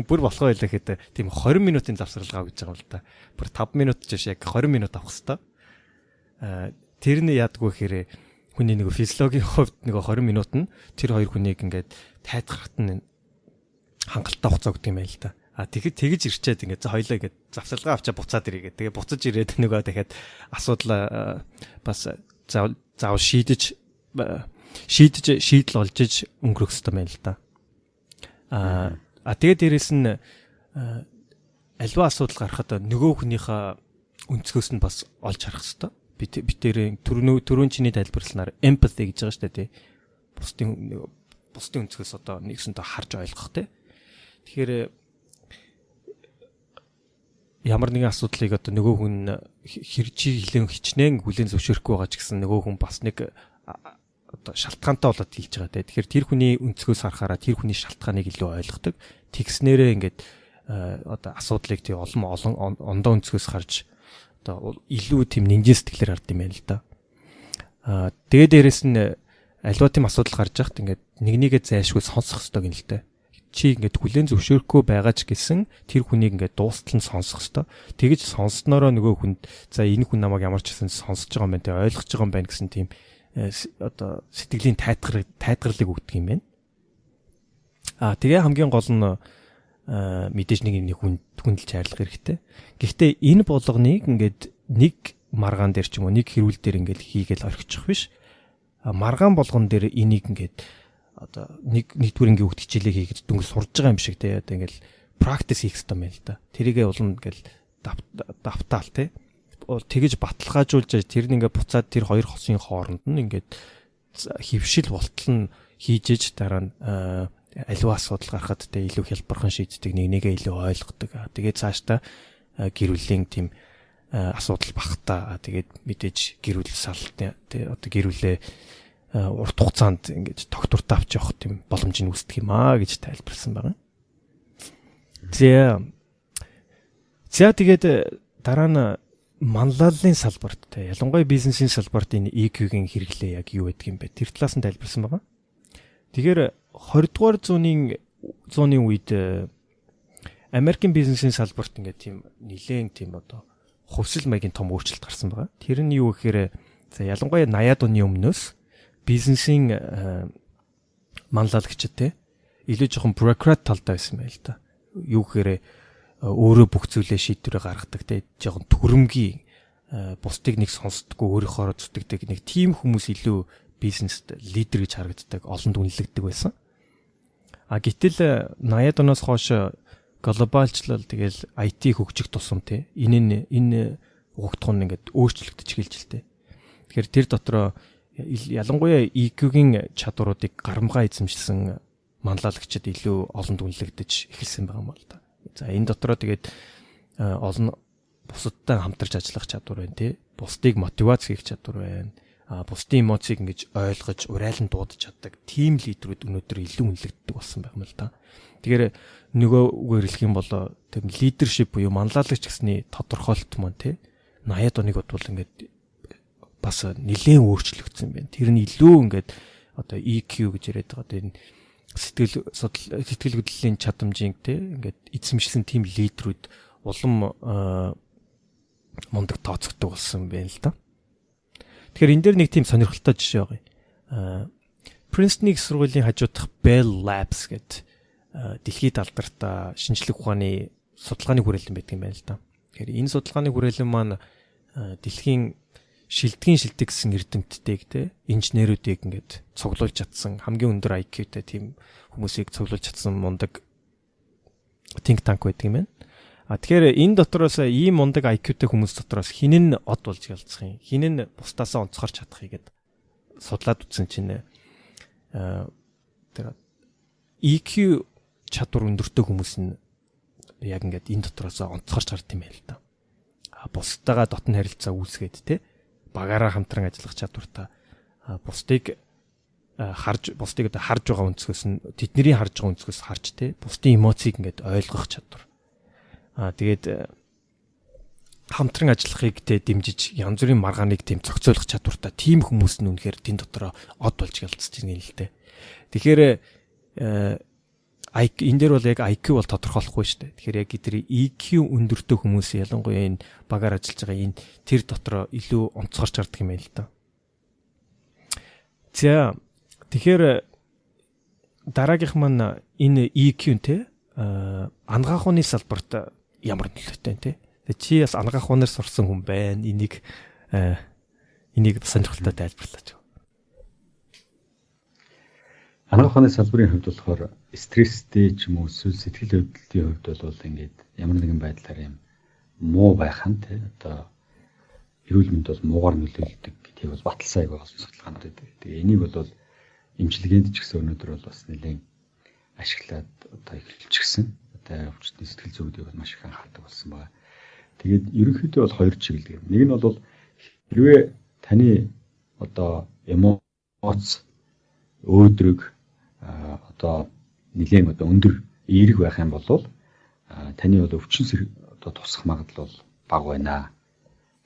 бүр болох байлаа гэхэд тийм 20 минутын завсралгаа гэж байгаа юм л да бүр 5 минут ч яг 20 минут авах хэрэгтэй тэр нь яадгүй хэрэг хүний нэг физиологийн хувьд нэг 20 минут нь тэр хоёр хүнийг ингээд тайлгархад нь хангалттай хугацаа өгдөг юм байна л да. Тэгэж ирчээд ингээд хоёлаа ингээд завсралгаа авчаа буцаад ирээ. Тэгээ буцаж ирээд нөгөө дахиад асуудал бас заавал шийдэл олжиж өнгөрөх хэрэгтэй байна л да. Тэгээд дээрэс нь альва асуудал гарахад нөгөө хүнийхээ өнцгөөс нь бас олж харах хэрэгтэй. Битэрийн түрүүн чиний тайлбарласнаар empathy гэж байгаа шүү дээ тий. Бусдын өнцгөөс одоо нэгсэнтэй харж ойлгох тий. Тэгэхээр ямар нэгэн асуудлыг одоо нөгөө хүн хэржи хилэн хичнээн хүлэн зөвшөөрөхгүй байгаа ч гэсэн нөгөө хүн бас нэг одоо шалтгаантай болоод хэлж байгаа тий. Тэгэхээр тэр хүний өнцгөөс харахаараа тэр хүний шалтгааныг илүү ойлгодог. Тэгснээрээ ингээд одоо асуудлыг тий олон ондоо өнцгөөс харж одоо илүү тийм нинжин сэтгэлээр хард юм байна л да. Тэгээд дээрэс нь альва тийм асуудал гарч яхад ингээд нэгнийгээ зайлшгүй сонсох хэрэгтэй гин л дээ. Чи ингээд хүлэн зөвшөөрөхгүй байгаа ч гэсэн тэр хүнийг ингээд дуустал нь сонсох хэрэгтэй. Тэгэж сонсноороо нөгөө хүнд за энэ хүн намайг ямар ч гэсэн сонсож байгаа юм байна те ойлгож байгаа юм байна гэсэн тийм одоо сэтгэлийн тайлгарлыг өгдөг юм байна. Тэгээ хамгийн гол нь мэдээж нэг хүндэлж хайрлах хэрэгтэй. Гэхдээ энэ болгоныг ингээд нэг маргаан дээр ч юм уу нэг хэрүүл дээр ингээд хийгээл орхичих биш. Маргаан болгон дээр энийг ингээд одоо нэгдүгээр ингээд хөвгт хичээлээ хийгээд дүнгэл сурж байгаа юм шиг те одоо ингээд практис хийх хэрэгтэй байна л да. Тэрийгээ улам ингээд давтаал те. Тэгэж баталгаажуулж тэр нь ингээд буцаад тэр хоёр хосын хооронд нь ингээд хөвшил болтол нь хийжээж дараа нь аливаа асуудал гарахад тэ илүү хялбархан шийддэг нэгнийгээ илүү ойлгодог. Тэгээд цаашдаа гэр бүлийн тийм асуудал багтаа тэгээд мэдээж гэр бүл салт тэ одоо гэр бүлээ урт хугацаанд ингэж тогтвортой авч явах тийм боломжийг үүсдэг юм аа гэж тайлбарласан байна. За тэгээд дараа нь манлайллын салбарт те ялангуяа бизнесийн салбарт энэ EQ-гийн хэрэглээ яг юу гэдэг юм бэ? Тэр талаас нь тайлбарсан байгаа. Тэгэхээр 20 дугаар зууны үед Америкийн бизнесийн салбарт ингээд тийм нэлээд тийм одоо хувьсэл маягийн том өөрчлөлт гарсан байгаа. Тэр нь юу гэхээр за ялангуяа 80-аад оны өмнөөс бизнесийн манлайлагчид те илүү жоохон бюрократ талдаа байсан байл та. Юу гэхээр өөрөө бүх зүйлээ шийдвэрээ гаргадаг те жоохон төрөмгийн бусдыг нэг сонсдоггүй өөрийнхөө зүтгэдэг нэг тийм хүмүүс илүү бизнест лидер гэж харагддаг, олонд үнэлэгддэг байсан. Гэтэл 80-аад оноос хойш глобалчлал тэгэл IT хөгжих тусам те энэ угтгон ингээд өөрчлөгдөж эхэлж л те. Тэгэхээр тэр дотроо ялангуяа EQ-гийн чадваруудыг гарамгаа эзэмшсэн манлайлагчид илүү олонд үнэлэгдэж эхэлсэн байгаа юм л да. За энэ дотроо тэгээд олон бусадтай хамтарч ажиллах чадвар байна тий. Бусдыг мотивац хийх чадвар байна. Бусдын эмоцийг ингэж ойлгож, урайлан дуудаж чаддаг тим лидерүүд өнөөдөр илүү үнэлэгддэг болсон байх юм л да. Тэгэхээр нөгөөгээр хэлэх юм бол тийм лидершип буюу манлайлагч гэсний тодорхойлолт маань тий 80-аад оныг бодвол ингээд бас нэлээд өөрчлөгдсөн байна. Тэр нь илүү ингээд одоо EQ гэж яриад байгаа. Одоо энэ сэтгэл хөдлөлийн чадамжийн те ингээд эзэмшсэн тим лидерүүд улам мундаг тооцогддог болсон байна л да. Тэгэхээр энэ дээр нэг тийм сонирхолтой жишээ байгаа. Princeton-ийн сургуулийн хажуудах Bell Labs гэдэг дэлхийд алдартай шинжлэх ухааны судалгааны хүрээлэн байдаг юм байна л да. Тэгэхээр энэ судалгааны хүрээлэн маань дэлхийн шилдэг гэсэн эрдэмтдийг те инженерүүдийг ингээд цуглуулж чадсан хамгийн өндөр IQ-тэй тийм хүмүүсийг цуглуулж чадсан мундаг think tank байдаг юм байна. Тэгэхээр энэ дотроос ийм мундаг IQ-тэй хүмүүс дотроос хин нь од болж ялцах юм. Хин нь бусдаасаа онцгорч чадахыг гээд судлаад үзсэн чинь тэр EQ чадвар өндөртэй хүмүүс нь яг ингээд энэ дотроос онцгорч гард юм байл та. Бусдаагаа дотн харилцаа үүсгээд те багаараа хамтран ажиллах чадвартай бусдыг харж байгаа өнцгөөс нь тэдний харж байгаа өнцгөөс харж те бусдын эмоцийг ингээд ойлгох чадвар. Тэгээд хамтран ажиллахыг те дэмжиж янз бүрийн маргааныг тийм зохицуулах чадвартай тийм хүмүүс нь үнэхээр тэн дотроо од болж галзж байгаа юм л дээ. Тэгэхээр энэ дээр бол яг IQ бол тодорхойлохгүй шүү дээ. Тэгэхээр яг тэр EQ өндөртэй хүмүүс ялангуяа энэ багаар ажиллаж байгаа энэ тэр дотроо илүү онцгорч гардаг юм байна л да. За тэгэхээр дараагийнх маань энэ EQ те ангаах ухааны салбарт ямар нөлөөтэй те. Чи бас ангаах ухаанаар сурсан хүн байна. Энийг сонирхолтой тайлбарлаач. Ангаах ухааны салбарын хувьд болохоор стресстэй ч юм уу эсвэл сэтгэл хөдлөлийн хувьд бол ингээд ямар нэгэн байдлаар юм муу байх нь те одоо эрүүл мэнд бол муугар нөлөөлдөг гэдгийг бол баталсан аяг болсон судалгаанууд байдаг. Тэгээ энийг бол эмчилгээнд ч гэсэн өнөөдөр бол бас нэлээд ашиглаад одоо эхэлчихсэн. Одоо өвчтний сэтгэл зүйдийг бол маш их анхаардаг болсон байна. Тэгээд ерөнхийдөө бол хоёр чиглэл. Нэг нь бол хэрвээ таны одоо эмоц өөдрөг одоо нэлээд одоо өндөр эерэг байх юм бол таны бол өвчин одоо тусах магадлал бол бага байна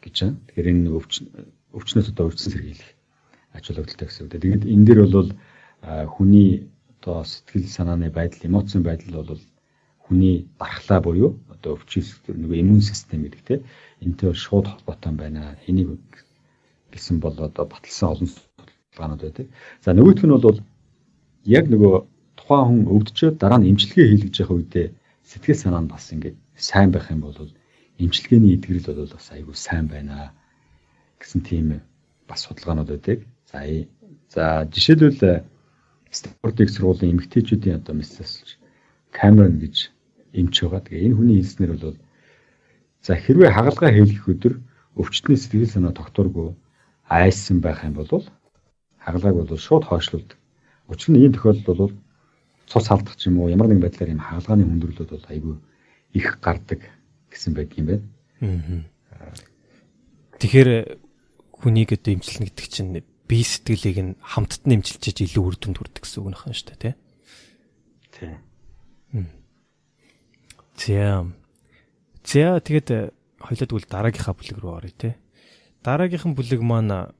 гэж байна. Тэгэхээр энэ өвчнөөс одоо өвчин сэргийлэх ач холбогдолтой гэсэн үг. Тэгээд энэ дээр бол хүний одоо сэтгэл санааны байдал, эмоцийн байдал бол хүний дархлаа буюу одоо өвчин нөгөө иммун систем гэдэг тийм энэтэй шууд холбоотой байна. Энийг гэсэн бол одоо баталсан олон судалгаанууд байдаг. За нөгөөх нь бол яг нөгөө тухайн хүн өвдөж дараа нь эмчилгээ хийлгэж явах үедээ сэтгэл санаа нь бас ингээд сайн байх юм бол эмчилгээний эдгэрэл бол бас айгүй сайн байна гэсэн тийм бас судалгаанууд байдаг. За жишээлбэл Стэнфордын сургуулийн эмэгтэйчүүдийн одоо мессеж Камерон гэж эмч байгаа. Тэгээ энэ хүний хэлснээр бол за хэрвээ хагалгаа хийлгэх өдөр өвчтний сэтгэл санаа тогтворгүй айсан байх юм бол хагалгааг бол шууд хойшлуулдаг. Учир нь ийм тохиолдолд бол цус алдах ч юм уу ямар нэгэн байдлаар ийм хагалгааны хүндрэлүүд бол айгүй их гардаг гэсэн байдаг юм байна. Тэгэхээр хүнийг одоо эмчилнэ гэдэг чинь бие сэтгэлийг нь хамтд нь эмчилж илүү үр дүнд хүрдэг гэсэн үг нөхөн шүү дээ, тий. За. За тэгээд хоёлаа тэгвэл дараагийнхаа бүлэг рүү оръё те. Дараагийнхан бүлэг маань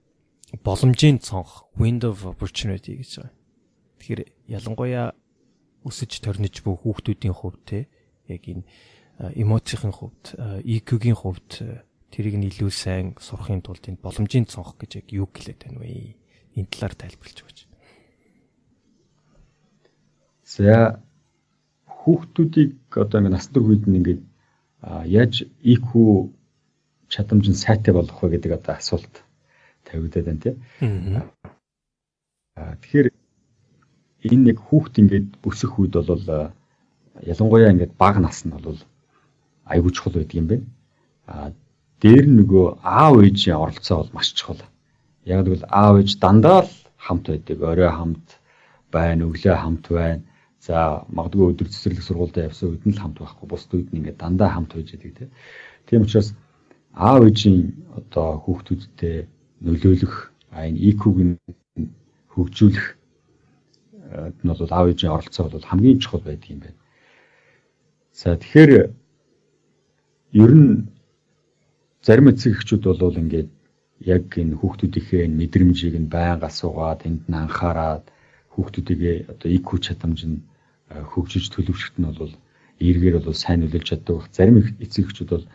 боломжийн цонх, window of opportunity гэж байгаа. Тэгэхээр ялангуяа өсөж торнож буй хүүхдүүдийн хувьд те яг энэ эмоцийн хувьд, EQ-гийн хувьд тэрийг нь илүү сайн сурахын тулд энэ боломжийн цонх гэж яг юу гэлээд байна вэ? Энэ талаар тайлбарлаж өгөөч. За хүүхдүүдийг одоо ингэ насны үед нь ингээд яаж EQ чадамж нь сайтай болгох вэ гэдэг одоо асуулт тавигдаад байна тийм. Тэгэхээр энэ нэг хүүхд ингээд өсөх үед бол ялангуяа ингээд бага нас нь бол аюул чухал байдаг юм байна. Дээр нөгөө аав ээжийн оролцоо бол маш чухал. Яг л аав ээж дандаа л хамт байдаг. Орой хамт байна, өглөө хамт байна. За магадгүй өдөр цэцэрлэг сургуультай явсан үед нь л хамт байхгүй. Бусд үед нь ингээд дандаа хамт байж байдаг тийм учраас аав ээжийн одоо хүүхдүүдтэй нөлөөлөх энэ EQ-г нь хөгжүүлэх нь бол аав ээжийн оролцоо бол хамгийн чухал байдаг юм байна. За тэгэхээр ер нь зарим эцэг эхчүүд бол ингээд яг энэ хүүхдүүдийнхээ мэдрэмжийг нь байнга асуугаад энд нь анхаарад хүүхдүүдийн одоо EQ чадамж нь хөгжиж төлөвшөлт нь бол эргээр бол сайн нөлөөлж чаддаг. Зарим эцэг эхчүүд бол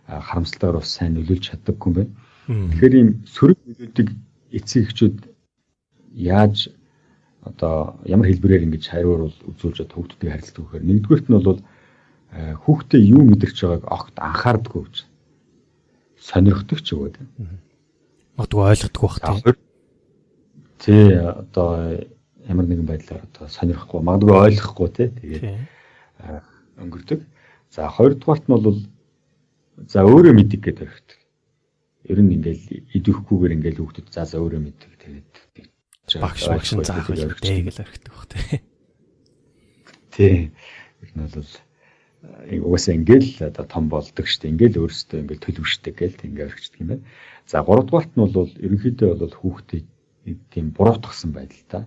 харамсалтайгаар бас сайн нөлөөлж чаддаггүй юм байна. Тэгэхээр ийм сөрөг нөлөөдөг эцэг эхчүүд яаж одоо ямар хэлбэрээр ингэж хариур үзүүлж хүүхдүүдийг харилцдаг гэхээр нэгдүгürt нь бол хүүхдээ юу мэдэрч байгааг огт анхаардаггүй гэж сонирхдог ч өгөөд. Магадгүй ойлгодог байх тийм. Тий одоо ямар нэгэн байдлаар одоо сонирхгүй магадгүй ойлгохгүй тий тэгээд өнгөрдөг. За хоёрдугаарт нь бол за өөрөө мэддэг гэдэг хэрэгтэй. Ер нь ингээл идэвхгүйгээр ингээл хүүхдүүд за өөрөө мэддэг тэгээд багш заах хэрэгтэй гэж хэрэгтэй баг тий. Тий. Ер нь бол угаасаа ингээл одоо том болдог штэ ингээл өөрсдөө ингээл төлөвшдөг гээл ингээл орчдөг юм байна. За гуравдугаарт нь бол ерөнхийдөө бол хүүхдээ тийм буруутгсан байдалтай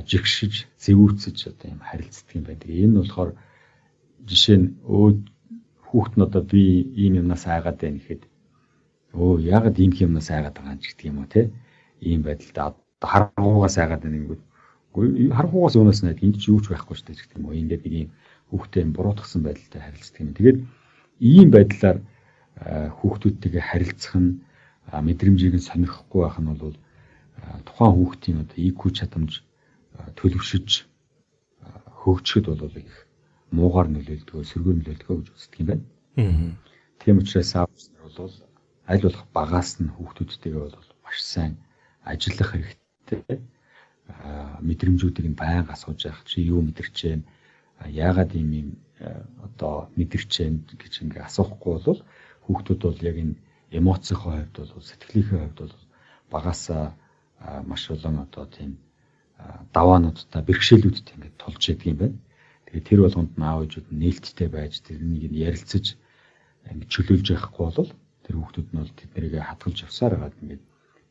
жигшиж зэвүүцэж одоо юм харилцдаг юм байна. Тэгээ энэ болохоор жишээ нь хүүхд нь одоо би ийм юмнаас айгаад байна гэхэд яагаад ийм юмнаас айгаад байгаа юм ч гэдэг юм уу те ийм байдалтай харангуугаас айгаад байна гэвэл харангуугаас өнөөс нь энд ч юу ч байхгүй шүү дээ гэдэг юм уу. Ингээд нэг ийм хүүхдээ буруутгсан байдалтай харилцдаг юм. Тэгээд ийм байдлаар хүүхдүүдтэйгээ харилцах нь мэдрэмжийг нь сонирхохгүй байх нь бол тухайн хүүхдийн одоо EQ чадамж төлөвшөж хөгжөхөд бол их муугар нөлөөлдөг, сөргөөр нөлөөлдөг гэж үздэг юм байна. Тийм учраас аавч нар бол аль болох багаас нь хүүхдүүдтэйгээ бол маш сайн ажиллах хэрэгтэй. Мэдрэмжүүдийг нь байнга асууж явах чи юу мэдэрч байна? Яагаад ийм одоо мэдэрч байна гэж ингээ асуухгүй бол хүүхдүүд бол яг энэ эмоцийн хувьд бол сэтгэлийнхээ хувьд бол багасаа маш олон одоо тийм даваануудтай бэрхшээлүүдтэй ингээд тулж яадаг юм байна. Тэгээд тэр болгонд аав ээжүүд нээлттэй байж тэрнийг ярилцаж ингээд чөлөөлж явахгүй бол тэр хүүхдүүд нь бол тэднийг хадгалж явсаар байгаа ингээд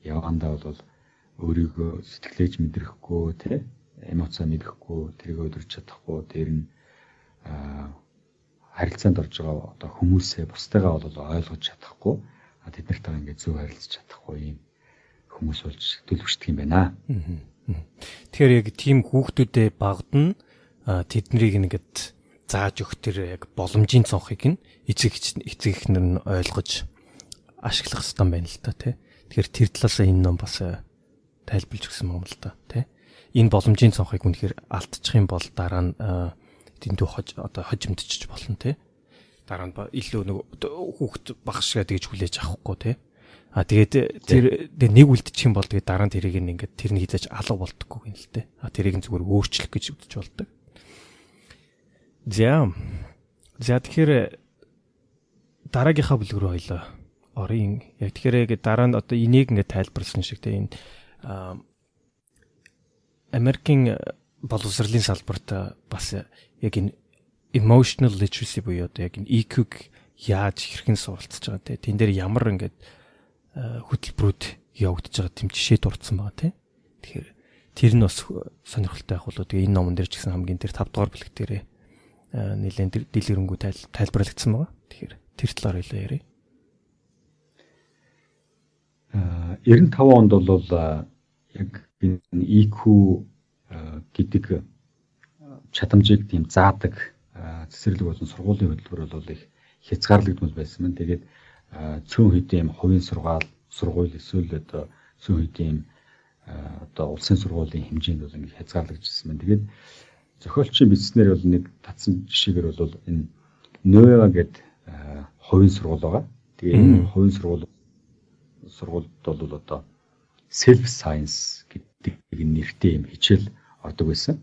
явандаа бол өөрийгөө сэтгэлээж мэдрэхгүй тий эмоцоо мэдрэхгүй тэрийг өдөрч чадахгүй тэр нь харилцаанд орж байгаа одоо хүмүүсээ бусдаагаа бол ойлгож чадахгүй тэд нартай ингээд зөв харилцаж чадахгүй юм хүмүүс болж төлөвшдөг юм байна. Тэгэхээр яг тийм хүүхдүүдэд багтна тэднийг ингээд зааж өгөх тэр яг боломжийн цонхыг нь эцэг эхнэр нь ойлгож ашиглах хэрэгтэй байна л та тий. Тэгэхээр тэр талаас энэ ном бас тайлбарлаж өгсөн юм л та тий. Энэ боломжийн цонхыг үнэхээр алдчих юм бол дараа нь дэндүү хожимдчих болно тий. Дараа нь илүү нэг хүүхд багшгаа тэгж хүлээж авахгүй тий. Тэгээд тэр нэг үлдчих юм бол тэгээд дараа нь тэрийг ингээд тэрний хязгаарч алга болдоггүй юм л дээ. Тэрийг зүгээр өөрчлөх гэж үзэж болдог. За тэгэхээр дараагийнхаа бүлэг рүү хоёлоо оръё. Яг тэгэхээр дараа нь одоо энийг ингээд тайлбарласан шиг те энэ Америкийн боловсролын салбарт бас яг энэ emotional literacy буюу одоо яг энэ EQ-г яаж хэрхэн суралцж байгаа те тэн дээр ямар ингээд хөтөлбөрүүд явагдаж байгаа тийм жишээ дурдсан байгаа тийм. Тэгэхээр тэр нь бас сонирхолтой байх болоо тэгээ энэ номон дээр ч гэсэн хамгийн дээр 5 дугаар бүлэг дээр нэлээд дэлгэрэнгүй тайлбарлагдсан байгаа. Тэгэхээр Тэр талаар хэлээ ярив. 95 онд бол яг энэ EQ гэдэг чадамжийг тийм заадаг цэцэрлэг болон сургуулийн хөтөлбөр бол их хязгаарлагдмал байсан мэн. Тэгээд цөөн хэдийн хувийн сургууль эсвэл одоо цөөн хэдийн одоо улсын сургуулийн хэмжээнд бол ингэ хязгаарлагдчихсан мэн. Тэгээд зохиолчийн бичснээр бол нэг татсан жишээгээр бол энэ Нöva гэдэг хувийн сургууль байгаа. Тэгээ энэ хувийн сургуульд бол одоо self science гэдэг нэртэй юм хичээл ордог байсан.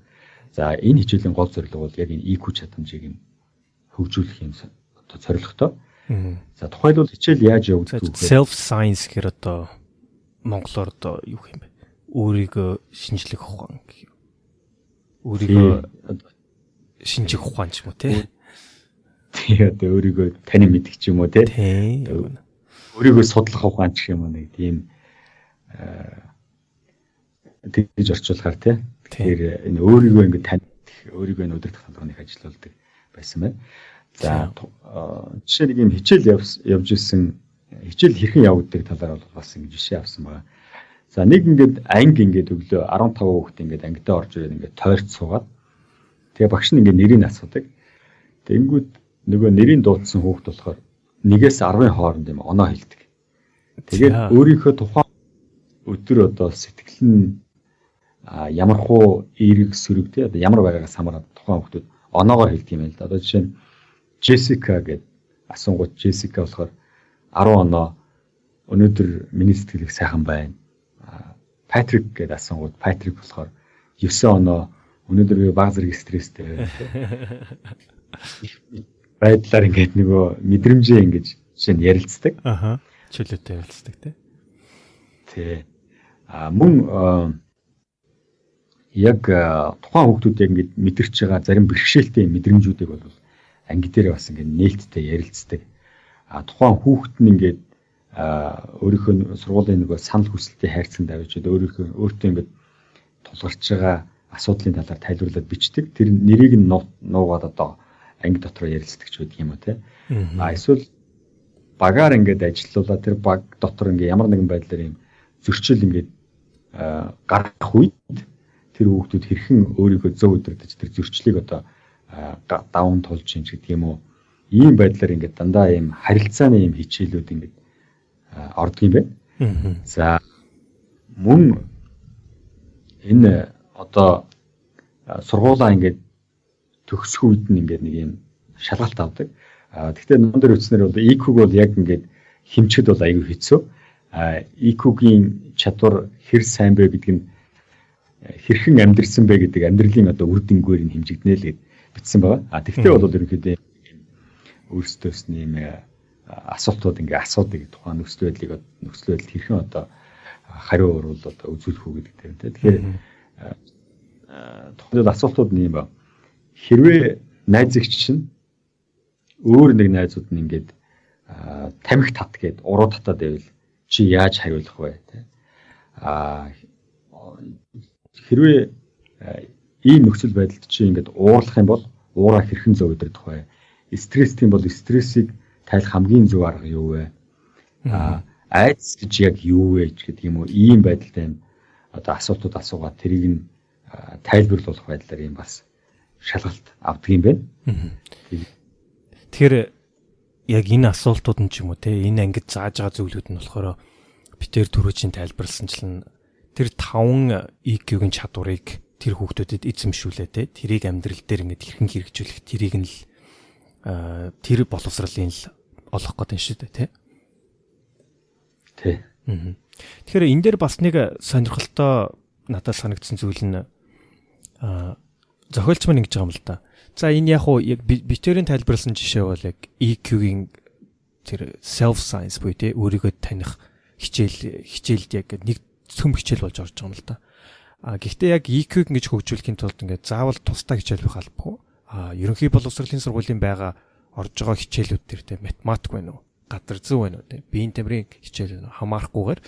За энэ хичээлийн гол зорилго бол яг энэ EQ чадамжийг юм хөгжүүлэх юм одоо зорилготой. За тухайлбал хичээл яаж явагддаг вэ? Self science гэхээр одоо монголоор одоо юу юм бэ? Өөрийгөө шинжлэх ухаан гэх юм. Өөрийгөө шинжих ухаан ч юм уу те. Тий одоо өөрийгөө тань мэдэх ч юм уу те. Өөрийгөө судлах ухаан ч юм уу нэг тийм тэгж орчуулахаар тий. Тэгэхээр энэ өөрийгөө ингэ таних, өөрийгөө энэ өдөртөх талбарыг ажиллаулдаг байсан байна. За жишээ нэг юм хичээл явж исэн хичээл хэрхэн явагддаг талаар бол бас ингэ жишээ авсан байгаа. За нэг ингээд анги ингээд өглөө 15 хүүхэд ингээд ангидаа орж ирээд ингээд тойрч суугаад тэгээ багш нь ингээд нэрийг асуудаг. Тэнгүүд нөгөө нэрийг дуудсан хүүхэд болохоор 1-ээс 10-ын хооронд юм оноо хэлдэг. Тэгээд өөрийнхөө тухайн өдөр одоо сэтгэл нь ямархуу эерэг сөрөг тий одоо ямар байгаагаас хамаарат тухайн хүүхдүүд оноогоор хэлдэг юм л да. Одоо жишээ нь Jessica гэдэг асуугууд Jessica болохоор 10 оноо өнөөдөр миний сэтгэл их сайхан байна. Patrick гэдэг асуугууд Patrick болохоор 9 оноо өнөөдөр би баг зэрэг стресстэй байна. Байдлаар ингээд нөгөө мэдрэмжээ ингэж жишээ нь ярилцдаг. Чөлөөтэй ярилцдаг тий. Тий. Мөн яг тухайн хүүхдүүд яг ингэж мэдэрч байгаа зарим бэрхшээлтэй мэдрэмжүүдийг бол анги дээр бас ингэ нээлттэй ярилцдаг. Тухайн хүүхэд нь ингээд өөрийнхөө сургуулийн нөгөө санал хүсэлтэд хайрцаг давжиж өөртөө ингээд тулгарч байгаа асуудлын талаар тайлбарлаад бичдэг. Тэр нэрийг нь нуугаад одоо анги дотор ярилцдаг ч гэдэг юм уу те. Эсвэл багаар ингээд ажиллаулаад тэр баг дотор ингээд ямар нэгэн байдлаар юм зөрчил ингээд гарах үед тэр хүүхдүүд хэрхэн өөрийгөө зөв өдөртөж тэр зөрчлийг одоо даун тулж юм гэдэг юм уу. Ийм байдлаар ингээд дандаа ийм харилцааны ийм хичээлүүд ингээд ордог юм байна. За мөн энэ одоо сургуулаа ингээд төгсөх үед нь ингээд нэг юм шалгалт авдаг. Гэхдээ ном дээр үзнээр бол EQ-г бол яг ингээд хэмчэд бол аюу хэцүү. EQ-гийн чадвар хэр сайн бэ гэдэг нь хэрхэн амьдрсан бэ гэдэг амьдралын одоо үр дүнгээр нь хэмжигднэ л гэд бичсэн байгаа. Тэгвэл бол ерөнхийдөө өөрсдөөс нэм асуултууд ингээ асуудаг тухайн нөхцөл байдлыг хэрхэн одоо хариу уруул одоо үзүүлэх үү гэдэг дээр тийм. Тэгэхээр тухайн асуултууд нэм ба хэрвээ найзагч чинь өөр нэг найзууд нь ингээд тамхи тат гээд уруу татаад байвал чи яаж хариулах вэ тийм. Хэрвээ ийм нөхцөл байдалд чи ингээд уурлах юм бол уураа хэрхэн зөв өдөрдөх вэ? Стресс тийм бол стрессийг тайлах хамгийн зөв арга юу вэ? Айдас гэж яг юу вэ гэдэг юм уу? Ийм байдалтай одоо асуултууд асуугаад тэрийг нь тайлбарлуулах байдлаар юм бас шалгалт авдаг юм байна. Тэгэхээр яг энэ асуултууд нь ч юм уу те энэ ангид зааж байгаа зүйлүүд нь болохоор битээр түрүүчийн тайлбарласанчлан тэр 5 EQ-гийн чадварыг тэр хүүхдүүдэд эзэмшүүлээ те тэрийг амьдрал дээр ингээд хэрхэн хэрэгжүүлэх тэрийг нь л тэр боловсролын л олох гэдэг юм шүү дээ те. Тий. Тэгэхээр энэ дээр бас нэг сонирхолтой надад санагдсан зүйл нь зохиолч маань ингэж байгаа юм л да. За энэ яг уу яг битэрийн тайлбарласан жишээ бол яг EQ-гийн тэр self science буюу те өөрийгөө таних хичээлд яг нэг цөм хичээл болж орж байгаа юм л да. Гэхдээ яг EQ-г ингэж хөгжүүлэхийн тулд ингээд заавал тусдаа хичээл байх албагүй. Ерөнхий боловсролын сургуулийн байгаа орж байгаа хичээлүүд төр те математик байна уу? Гадар зүй байна уу те? Биеийн тамирын хичээл байна уу? Хамаарахгүйгээр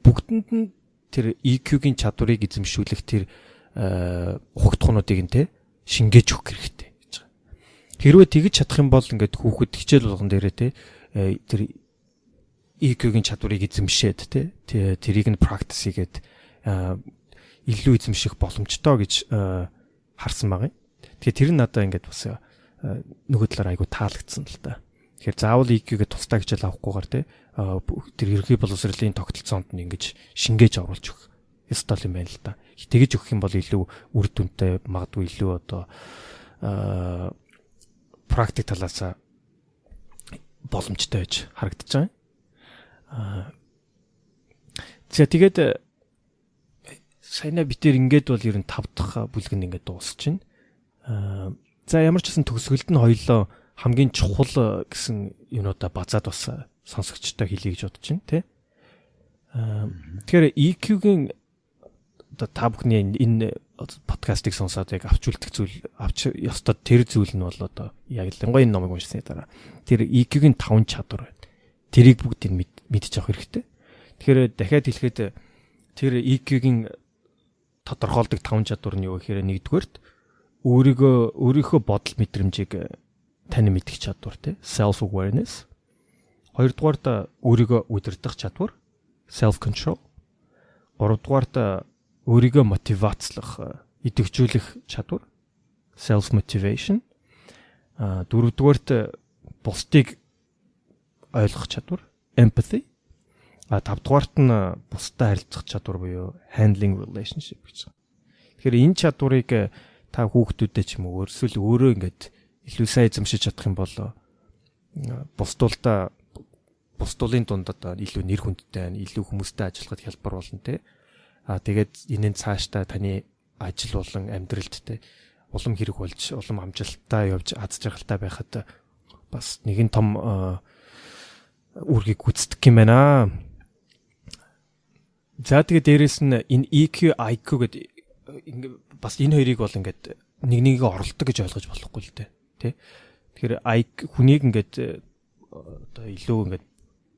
бүгдэнд нь тэр EQ-гийн чадварыг эзэмшүүлэх тэр хугтхуунуудыг нь те шингээж өгөх хэрэгтэй гэж байгаа. Хэрвээ тэгж чадах юм бол ингээд хүүхэд хичээл болгон дээрээ те тэр EQ-гийн чадварыг эзэмшээд те тэрийг нь practice хийгээд илүү эзэмших боломжтой гэж харсан байгаа юм. Тэгэхээр тэр нь надаа ингээд бас нөгөө талаар айгу таалагдсан л та. Тэгэхээр заавал EQ-гээ тусдаа хичээл авахгүйгээр те тэр ерхий боловсролын тогтолцоонд нь ингэж шингээж оруулж өгөх ёстой юм байна л та. Тэгэж өгөх юм бол илүү үр дүнтэй магадгүй илүү одоо практик талаас боломжтой байж харагдаж байгаа. За тэгээд саяна битэр ингээд бол ер нь 5 дахь бүлэг нь ингээд дуусч байна. За ямар ч гэсэн төгсгөлд нь хоёлоо хамгийн чухал гэсэн юмудаа базаад бас сонсогчтой хэлье гэж бодож байна тий. Тэгэхээр EQ-гийн одоо та бүхний энэ подкастыг сонсоод яг авч үлдэх зүйл авч ёстой тэр зүйл нь бол одоо яг л энэ номыг уншсны дараа тэр EQ-гийн 5 чадвар байна. Тэрийг бүгдийг мэдчих авах хэрэгтэй. Тэгэхээр дахиад хэлэхэд тэр EQ-гийн тодорхойлдог 5 чадвар нь юу гэхээр нэгдүгээрт өөрийнхөө бодол мэдрэмжийг тань мэдэх чадвар тий self awareness. Хоёрдугаарт өөрийгөө удирдах чадвар self control. Гуравдугаарт өөрийгөө мотивацлах, идэвхжүүлэх чадвар self motivation. Дөрөвдүгээрт бусдыг ойлгох чадвар empathy. Тавдугаарт нь бусдад харилцах чадвар буюу handling relationship гэж. Тэгэхээр энэ чадварыг та хүүхдүүдэд ч юм уу өөрсөл өөрөө ингээд илүү сайн эзэмшиж чадах юм бол бусдуулын дунд одоо илүү нэр хүндтэй, илүү хүмүүстэй ажиллахад хялбар болно те. Тэгээд энэний цаашдаа таны ажил болон амьдралд те улам хэрэг болж, улам амжилттай явж аз жаргалтай байхад бас нэгэн том үүргийг гүйцэтгэх юм байна. За тэгээд дээрэс нь энэ EQ, IQ гэдэг бас энэ хоёрыг бол ингээд нэг оролдог гэж ойлгож болохгүй л дээ. Тэ? Тэгэхээр IQ хүнийг ингээд одоо илүү ингээд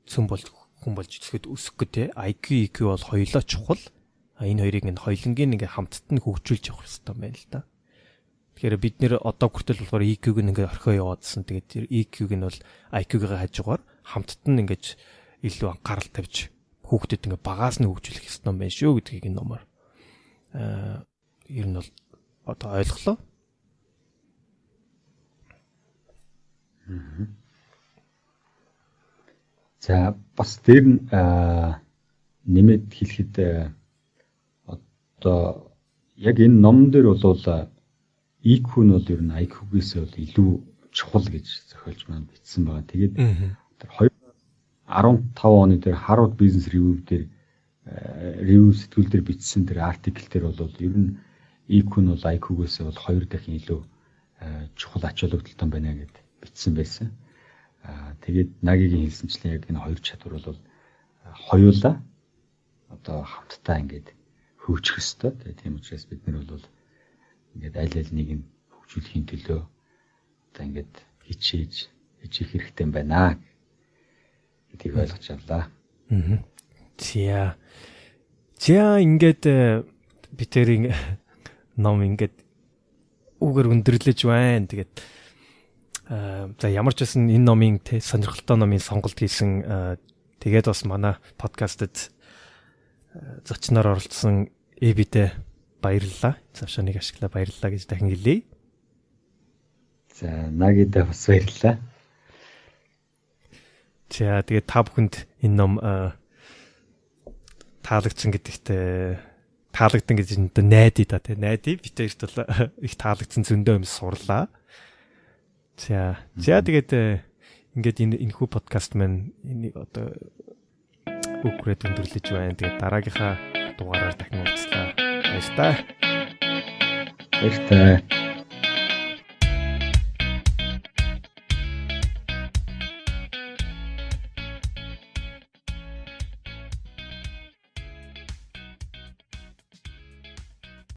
хүн болж өсөхөд те IQ, EQ бол хоёулаа чухал. Энэ хоёрыг энэ хоёулангийн ингээд хамтд нь хөгжүүлж явах хэрэгтэй байна л да. Тэгэхээр бид нэр одоо хүртэл болохоор EQ-г ингээд орхио яваадсан. Тэгээд тэр EQ-г нь бол IQ-гийн хажуугаар хамтд нь ингээд илүү анхаарал тавьж хүүхдэд ингээд багаас нь хөгжүүлэх хэрэгтэй юм байна шүү гэдгийг энэ номоор ер нь бол одоо ойлголоо. За бас дээр нь нэмэд хэлэхэд одоо яг энэ номон дээр бол EQ нь бол ер нь IQ-гээс бол илүү чухал гэж зохиолч маань бичсэн байгаа. Тэгээд тэр 2015 оны дээр Harvard Business Review дээр review сэтгүүл дээр бичсэн тэр артикл дээр бол ер нь EQ нь бол IQ-гээс бол 2 дахин илүү чухал ач холбогдолтой байна гэд бичсэн байсан. Тэгээд Нагийн хэлсэнчлэн яг энэ хоёр чадвар бол хоёулаа одоо хамтдаа ингээд хөгжих ёстой. Тийм учраас бид нар бол ингээд аль нэг нь хөгжүүлэхийн төлөө одоо ингээд хичээж хийх хэрэгтэй байна гэдгийг ойлгож авлаа. За ингээд бид тэрийн ном ингээд үгээр өндөрлөж байна. Тэгээд за ямар ч байсан энэ номын сонирхолтой номын сонголт хийсэн тэгээд бас манай подкастэд зочноор оролцсон Эбидэ баярлалаа. Завшааныг ашиглаа баярлалаа гэж дахин хэлье. За Нагидэ бас баярлалаа. За тэгээд та бүхэнд энэ ном таалагдсан таалагдсан гэж энэ найдаа та тий найдаа бид хоёрт бол их таалагдсан зөндөө юм сурлаа. За тэгээд ингээд энэ хүү подкаст маань энийг одоо үгрээд өндөрлөж байна. Тэгээд дараагийнхаа дугаараар дахин уулзлаа. Баярлалаа.